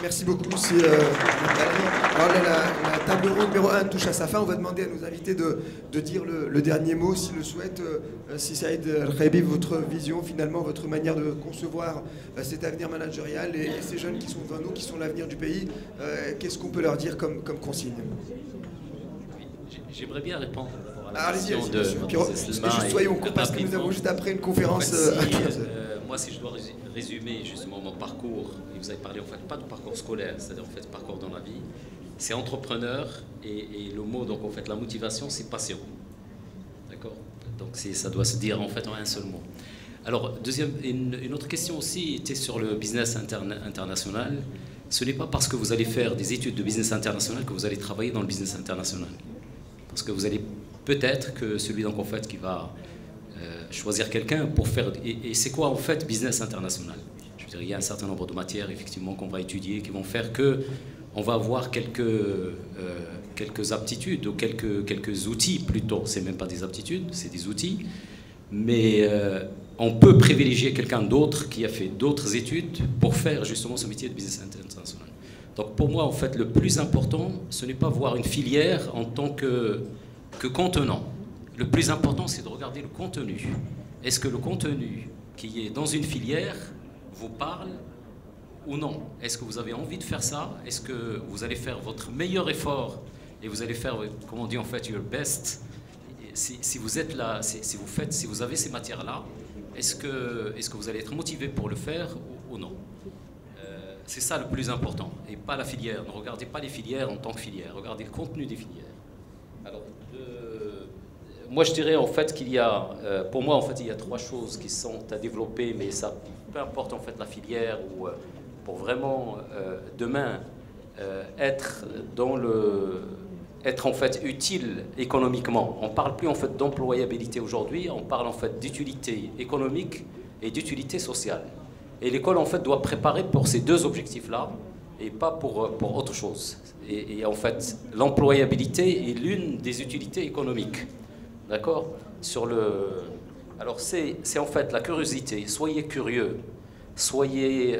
Merci beaucoup. Alors la table ronde numéro 1 touche à sa fin. On va demander à nos invités de dire le dernier mot s'ils le souhaitent. Si Saïd El-Khaibi, votre vision, finalement, votre manière de concevoir cet avenir managérial et ces jeunes qui sont devant nous, qui sont l'avenir du pays, qu'est-ce qu'on peut leur dire comme consigne? J'aimerais bien répondre à la question de juste soyons courts parce que nous avons juste après une conférence. Moi, si je dois résumer justement mon parcours, et vous avez parlé en fait pas de parcours scolaire, c'est-à-dire en fait parcours dans la vie, c'est entrepreneur et le mot donc en fait la motivation c'est passion, d'accord. Donc ça doit se dire en fait en un seul mot. Alors une autre question aussi était sur le business international. Ce n'est pas parce que vous allez faire des études de business international que vous allez travailler dans le business international, parce que vous allez peut-être que celui donc en fait qui va choisir quelqu'un pour faire... Et c'est quoi en fait business international? Je veux dire, il y a un certain nombre de matières effectivement qu'on va étudier qui vont faire que on va avoir quelques aptitudes ou quelques outils plutôt. C'est même pas des aptitudes, c'est des outils. Mais on peut privilégier quelqu'un d'autre qui a fait d'autres études pour faire justement ce métier de business international. Donc pour moi en fait le plus important ce n'est pas voir une filière en tant que contenant. Le plus important, c'est de regarder le contenu. Est-ce que le contenu qui est dans une filière vous parle ou non? Est-ce que vous avez envie de faire ça? Est-ce que vous allez faire votre meilleur effort et vous allez faire, comme on dit en fait, your best? Si vous êtes là, si vous avez ces matières-là, est-ce que vous allez être motivé pour le faire ou non? C'est ça le plus important, et pas la filière. Ne regardez pas les filières en tant que filière, regardez le contenu des filières. Alors, moi, je dirais en fait qu'il y a, pour moi en fait, il y a trois choses qui sont à développer, mais ça, peu importe en fait la filière ou pour vraiment demain être en fait utile économiquement. On parle plus en fait d'employabilité aujourd'hui, on parle en fait d'utilité économique et d'utilité sociale. Et l'école en fait doit préparer pour ces deux objectifs-là et pas pour autre chose. Et en fait, l'employabilité est l'une des utilités économiques. D'accord? Alors c'est en fait la curiosité. Soyez curieux, soyez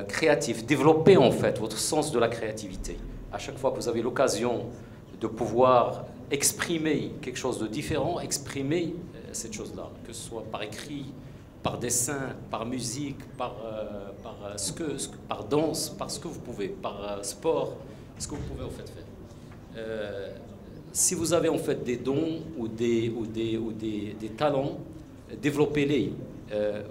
créatifs, développez en fait votre sens de la créativité. À chaque fois que vous avez l'occasion de pouvoir exprimer quelque chose de différent, exprimez cette chose-là, que ce soit par écrit, par dessin, par musique, par danse, par ce que vous pouvez, par sport, ce que vous pouvez en fait faire. Si vous avez en fait des dons ou des talents, développez-les.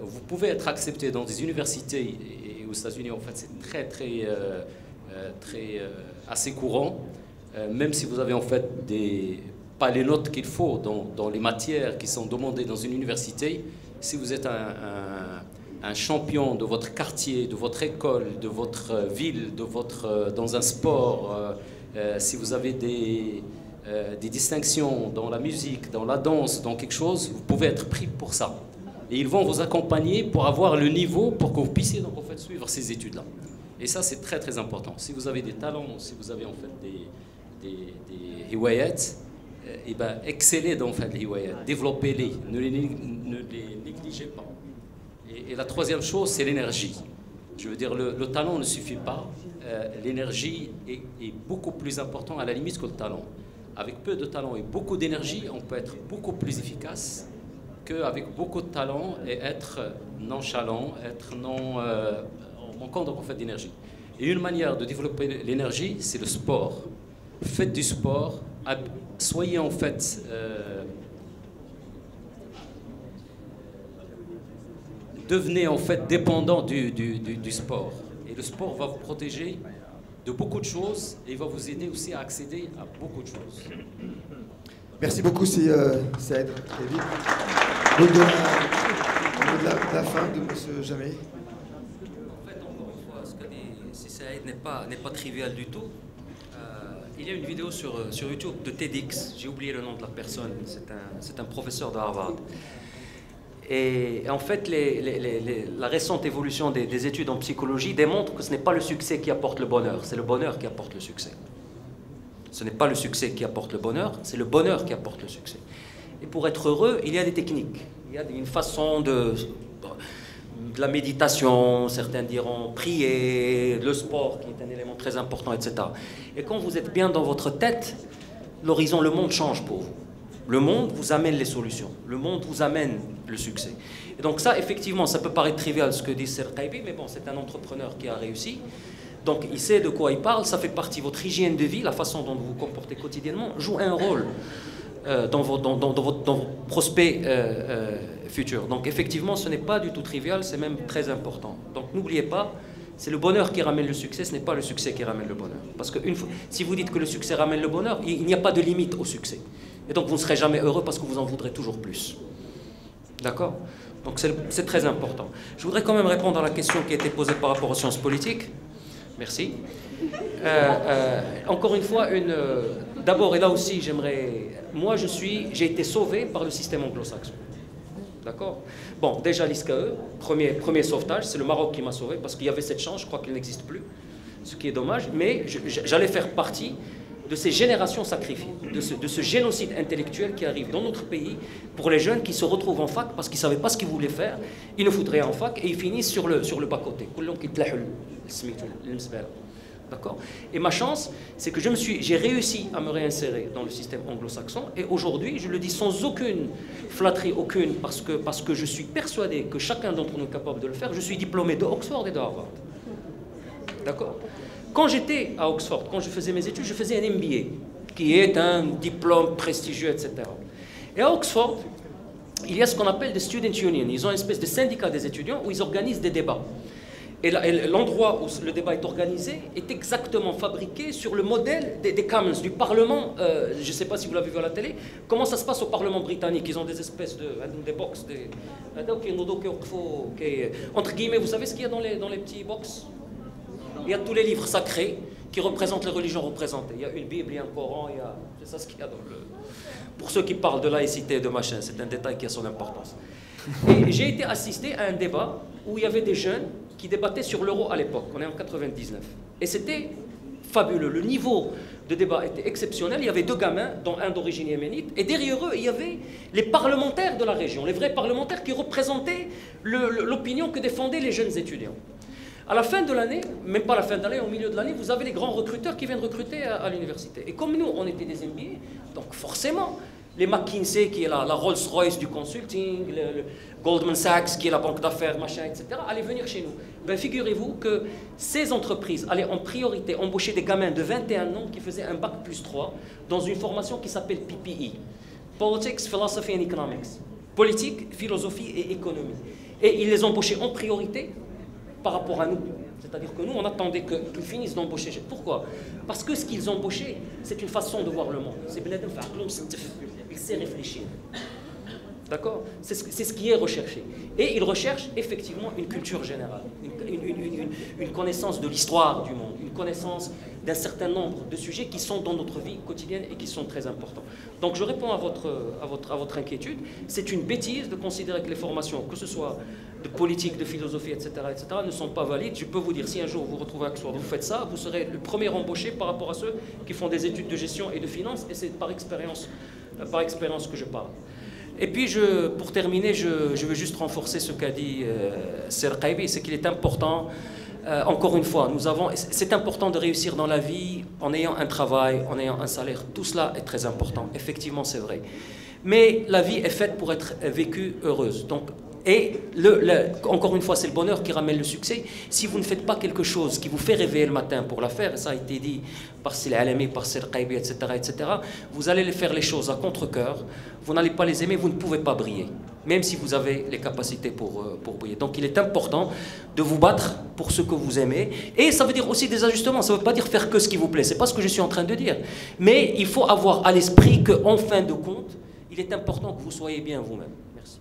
Vous pouvez être accepté dans des universités, et aux États-Unis en fait c'est très assez courant, même si vous avez en fait pas les notes qu'il faut dans les matières qui sont demandées dans une université. Si vous êtes un champion de votre quartier, de votre école, de votre ville, dans un sport, si vous avez des distinctions dans la musique, dans la danse, dans quelque chose, vous pouvez être pris pour ça. Et ils vont vous accompagner pour avoir le niveau pour que vous puissiez donc en fait suivre ces études-là. Et ça, c'est très très important. Si vous avez des talents, si vous avez en fait des hiwayat, et ben excellez dans en fait les hiwayat, développez-les, ne les négligez pas. Et la troisième chose, c'est l'énergie. Je veux dire, le talent ne suffit pas. L'énergie est beaucoup plus importante à la limite que le talent. Avec peu de talent et beaucoup d'énergie, on peut être beaucoup plus efficace qu'avec beaucoup de talent et être nonchalant, être manquant en fait d'énergie. Et une manière de développer l'énergie, c'est le sport. Faites du sport, soyez en fait devenez en fait dépendant du sport. Et le sport va vous protéger de beaucoup de choses et va vous aider aussi à accéder à beaucoup de choses. Merci beaucoup, Saïd El-Khaibi. Mot de la fin de M. Jamé. En fait, encore une fois, ce que dit Saïd n'est pas trivial du tout. Il y a une vidéo sur YouTube de TEDx, j'ai oublié le nom de la personne, c'est un professeur de Harvard. Et en fait, la récente évolution des études en psychologie démontre que ce n'est pas le succès qui apporte le bonheur, c'est le bonheur qui apporte le succès. Ce n'est pas le succès qui apporte le bonheur, c'est le bonheur qui apporte le succès. Et pour être heureux, il y a des techniques, il y a une façon de la méditation, certains diront prier, le sport qui est un élément très important, etc. Et quand vous êtes bien dans votre tête, l'horizon, le monde change pour vous. Le monde vous amène les solutions, le monde vous amène le succès. Et donc ça, effectivement, ça peut paraître trivial ce que dit Serqaibi, mais bon, c'est un entrepreneur qui a réussi. Donc il sait de quoi il parle, ça fait partie de votre hygiène de vie, la façon dont vous vous comportez quotidiennement joue un rôle dans vos prospects futurs. Donc effectivement, ce n'est pas du tout trivial, c'est même très important. Donc n'oubliez pas, c'est le bonheur qui ramène le succès, ce n'est pas le succès qui ramène le bonheur. Parce que si vous dites que le succès ramène le bonheur, il n'y a pas de limite au succès. Et donc vous ne serez jamais heureux parce que vous en voudrez toujours plus. D'accord? Donc c'est très important. Je voudrais quand même répondre à la question qui a été posée par rapport aux sciences politiques. Merci. Encore une fois, d'abord, et là aussi, moi, j'ai été sauvé par le système anglo-saxon. D'accord? Bon, déjà l'ISKE, premier sauvetage, c'est le Maroc qui m'a sauvé, parce qu'il y avait cette chance, je crois qu'il n'existe plus, ce qui est dommage, mais j'allais faire partie de ces générations sacrifiées, de ce génocide intellectuel qui arrive dans notre pays pour les jeunes qui se retrouvent en fac parce qu'ils ne savaient pas ce qu'ils voulaient faire, ils ne foutent rien en fac et ils finissent sur le bas-côté. D'accord? Et ma chance, c'est que j'ai réussi à me réinsérer dans le système anglo-saxon et aujourd'hui, je le dis sans aucune flatterie, aucune, parce que je suis persuadé que chacun d'entre nous est capable de le faire. Je suis diplômé de Oxford et de Harvard. D'accord? Quand j'étais à Oxford, quand je faisais mes études, je faisais un MBA, qui est un diplôme prestigieux, etc. Et à Oxford, il y a ce qu'on appelle des student unions. Ils ont une espèce de syndicat des étudiants où ils organisent des débats. Et l'endroit où le débat est organisé est exactement fabriqué sur le modèle des Commons, du Parlement. Je ne sais pas si vous l'avez vu à la télé. Comment ça se passe au Parlement britannique? Ils ont des espèces des box, entre guillemets, vous savez ce qu'il y a dans les petits box? Il y a tous les livres sacrés qui représentent les religions représentées. Il y a une Bible, il y a un Coran, c'est ça ce qu'il y a dans le... Pour ceux qui parlent de laïcité, de machin, c'est un détail qui a son importance. Et j'ai été assisté à un débat où il y avait des jeunes qui débattaient sur l'euro à l'époque. On est en 99. Et c'était fabuleux. Le niveau de débat était exceptionnel. Il y avait deux gamins, dont un d'origine yéménite. Et derrière eux, il y avait les parlementaires de la région, les vrais parlementaires qui représentaient l'opinion que défendaient les jeunes étudiants. À la fin de l'année, même pas à la fin de l'année, au milieu de l'année, vous avez les grands recruteurs qui viennent recruter à l'université. Et comme nous, on était des MBA, donc forcément, les McKinsey, qui est la Rolls-Royce du consulting, le Goldman Sachs, qui est la banque d'affaires, machin, etc., allaient venir chez nous. Ben, figurez-vous que ces entreprises allaient en priorité embaucher des gamins de 21 ans qui faisaient un bac plus 3 dans une formation qui s'appelle PPE, Politics, Philosophy and Economics. Politique, philosophie et économie. Et ils les embauchaient en priorité par rapport à nous. C'est-à-dire que nous, on attendait qu'ils finissent d'embaucher. Pourquoi? Parce que ce qu'ils embauchaient, c'est une façon de voir le monde. Il sait réfléchir. D'accord? C'est ce qui est recherché. Et ils recherchent effectivement une culture générale, une connaissance de l'histoire du monde, une connaissance d'un certain nombre de sujets qui sont dans notre vie quotidienne et qui sont très importants. Donc je réponds à votre inquiétude. C'est une bêtise de considérer que les formations, que ce soit de politique, de philosophie, etc., ne sont pas valides. Je peux vous dire, si un jour vous vous retrouvez à Oxford, vous faites ça, vous serez le premier embauché par rapport à ceux qui font des études de gestion et de finance, et c'est par expérience que je parle. Et puis, pour terminer, je veux juste renforcer ce qu'a dit Serqaibi, c'est qu'il est important, encore une fois, c'est important de réussir dans la vie en ayant un travail, en ayant un salaire. Tout cela est très important, effectivement, c'est vrai. Mais la vie est faite pour être vécue heureuse. Donc, encore une fois, c'est le bonheur qui ramène le succès. Si vous ne faites pas quelque chose qui vous fait réveiller le matin pour la faire, et ça a été dit par Sila Alami, par Serqaibi, etc., vous allez faire les choses à contre-cœur, vous n'allez pas les aimer, vous ne pouvez pas briller, même si vous avez les capacités pour briller. Donc il est important de vous battre pour ce que vous aimez. Et ça veut dire aussi des ajustements, ça ne veut pas dire faire que ce qui vous plaît, ce n'est pas ce que je suis en train de dire. Mais il faut avoir à l'esprit qu'en fin de compte, il est important que vous soyez bien vous-même. Merci.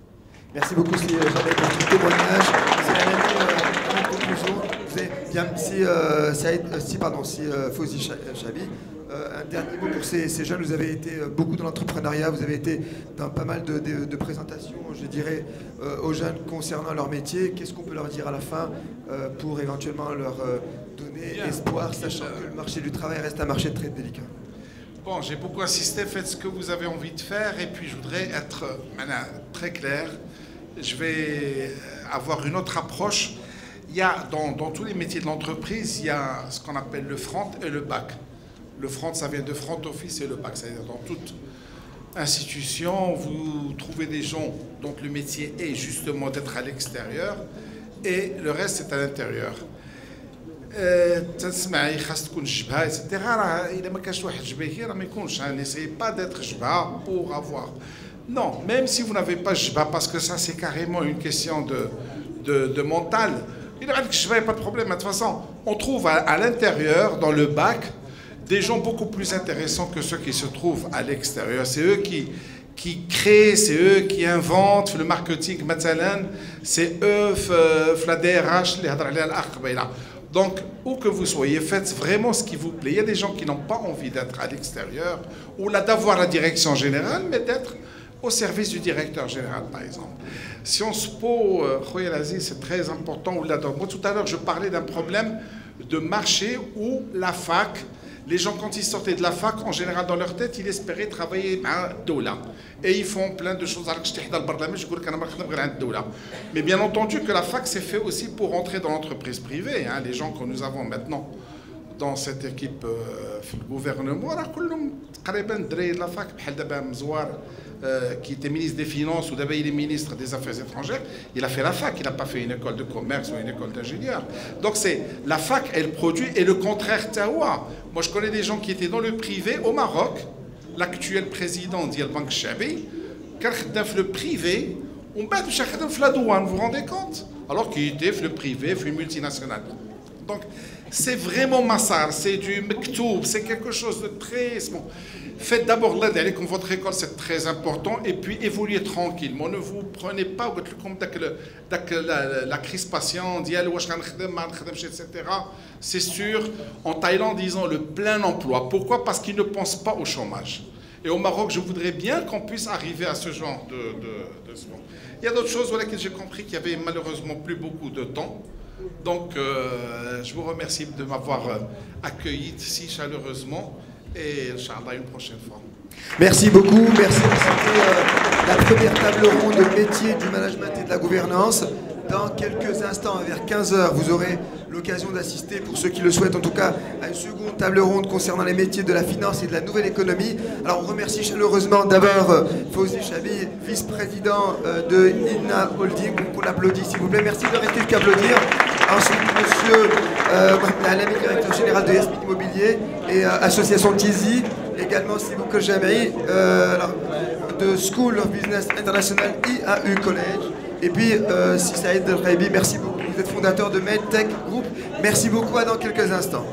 Merci beaucoup, Sila, pour ce témoignage. C'est la même conclusion. conclusion, vous avez bien, si Fawzi Chabi, un dernier mot pour ces jeunes. Vous avez été beaucoup dans l'entrepreneuriat, vous avez été dans pas mal de présentations, je dirais, aux jeunes concernant leur métier. Qu'est-ce qu'on peut leur dire à la fin pour éventuellement leur donner espoir, sachant que le marché du travail reste un marché très délicat? Bon, j'ai beaucoup insisté, faites ce que vous avez envie de faire, et puis je voudrais être très clair. Je vais avoir une autre approche. Il y a dans tous les métiers de l'entreprise, il y a ce qu'on appelle le front et le back. Le front, ça vient de front office, et le back, c'est-à-dire dans toute institution, vous trouvez des gens dont le métier est justement d'être à l'extérieur, et le reste c'est à l'intérieur. تسمعي خاص تكون جبهه ايتترا راه الا ما كانش واحد جبهي راه ما يكونش. n'essayez pas d'être جبهه pour avoir. Non, même si vous n'avez pas jba, parce que ça c'est carrément une question de mental. Il n'y a pas de problème. De toute façon, on trouve à l'intérieur, dans le bac, des gens beaucoup plus intéressants que ceux qui se trouvent à l'extérieur. C'est eux qui créent, c'est eux qui inventent le marketing. C'est eux, la DRH, les hadra. Donc, où que vous soyez, faites vraiment ce qui vous plaît. Il y a des gens qui n'ont pas envie d'être à l'extérieur, ou d'avoir la direction générale, mais d'être au service du directeur général, par exemple. Sciences Po, c'est très important. Moi, tout à l'heure, je parlais d'un problème de marché où la fac, les gens, quand ils sortaient de la fac, en général, dans leur tête, ils espéraient travailler à Doula. Et ils font plein de choses. Mais bien entendu que la fac, c'est fait aussi pour entrer dans l'entreprise privée. Les gens que nous avons maintenant dans cette équipe du gouvernement, la fac, qui était ministre des Finances, ou d'abord il est ministre des Affaires étrangères, il a fait la fac, il n'a pas fait une école de commerce ou une école d'ingénieur. Donc c'est la fac, elle produit, et le contraire, tawa. Moi je connais des gens qui étaient dans le privé au Maroc, l'actuel président d'Yel Bank Chabi, qui a fait le privé, on bat la douane, vous vous rendez compte? Alors qu'il était le privé, fait une multinationale. Donc c'est vraiment massar, c'est du mektoub, c'est quelque chose de très... Bon. Faites d'abord l'aide, allez comme votre école, c'est très important, et puis évoluez tranquillement. Ne vous prenez pas comme la crispation, etc. C'est sûr, en Thaïlande, ils ont le plein emploi. Pourquoi? Parce qu'ils ne pensent pas au chômage. Et au Maroc, je voudrais bien qu'on puisse arriver à ce genre de sport. Il y a d'autres choses voilà, que j'ai compris qu'il y avait malheureusement plus beaucoup de temps. Donc, je vous remercie de m'avoir accueilli si chaleureusement. Et Inch'Allah, une prochaine fois. Merci beaucoup. Merci. C'était la première table ronde de métier du management et de la gouvernance. Dans quelques instants, vers 15h, vous aurez l'occasion d'assister, pour ceux qui le souhaitent en tout cas, à une seconde table ronde concernant les métiers de la finance et de la nouvelle économie. Alors on remercie chaleureusement d'abord Fawzi Chabi, vice-président de INA Holding. On l'applaudit s'il vous plaît. Merci de rester qu'applaudir. Ensuite, monsieur Alami, directeur général de Yasmin Immobilier et association Tizi. Également Sibouka Jamei de School of Business International IAU College. Et puis Saïd El Khaibi, merci beaucoup. Vous êtes fondateur de MedTech Group. Merci beaucoup, à dans quelques instants.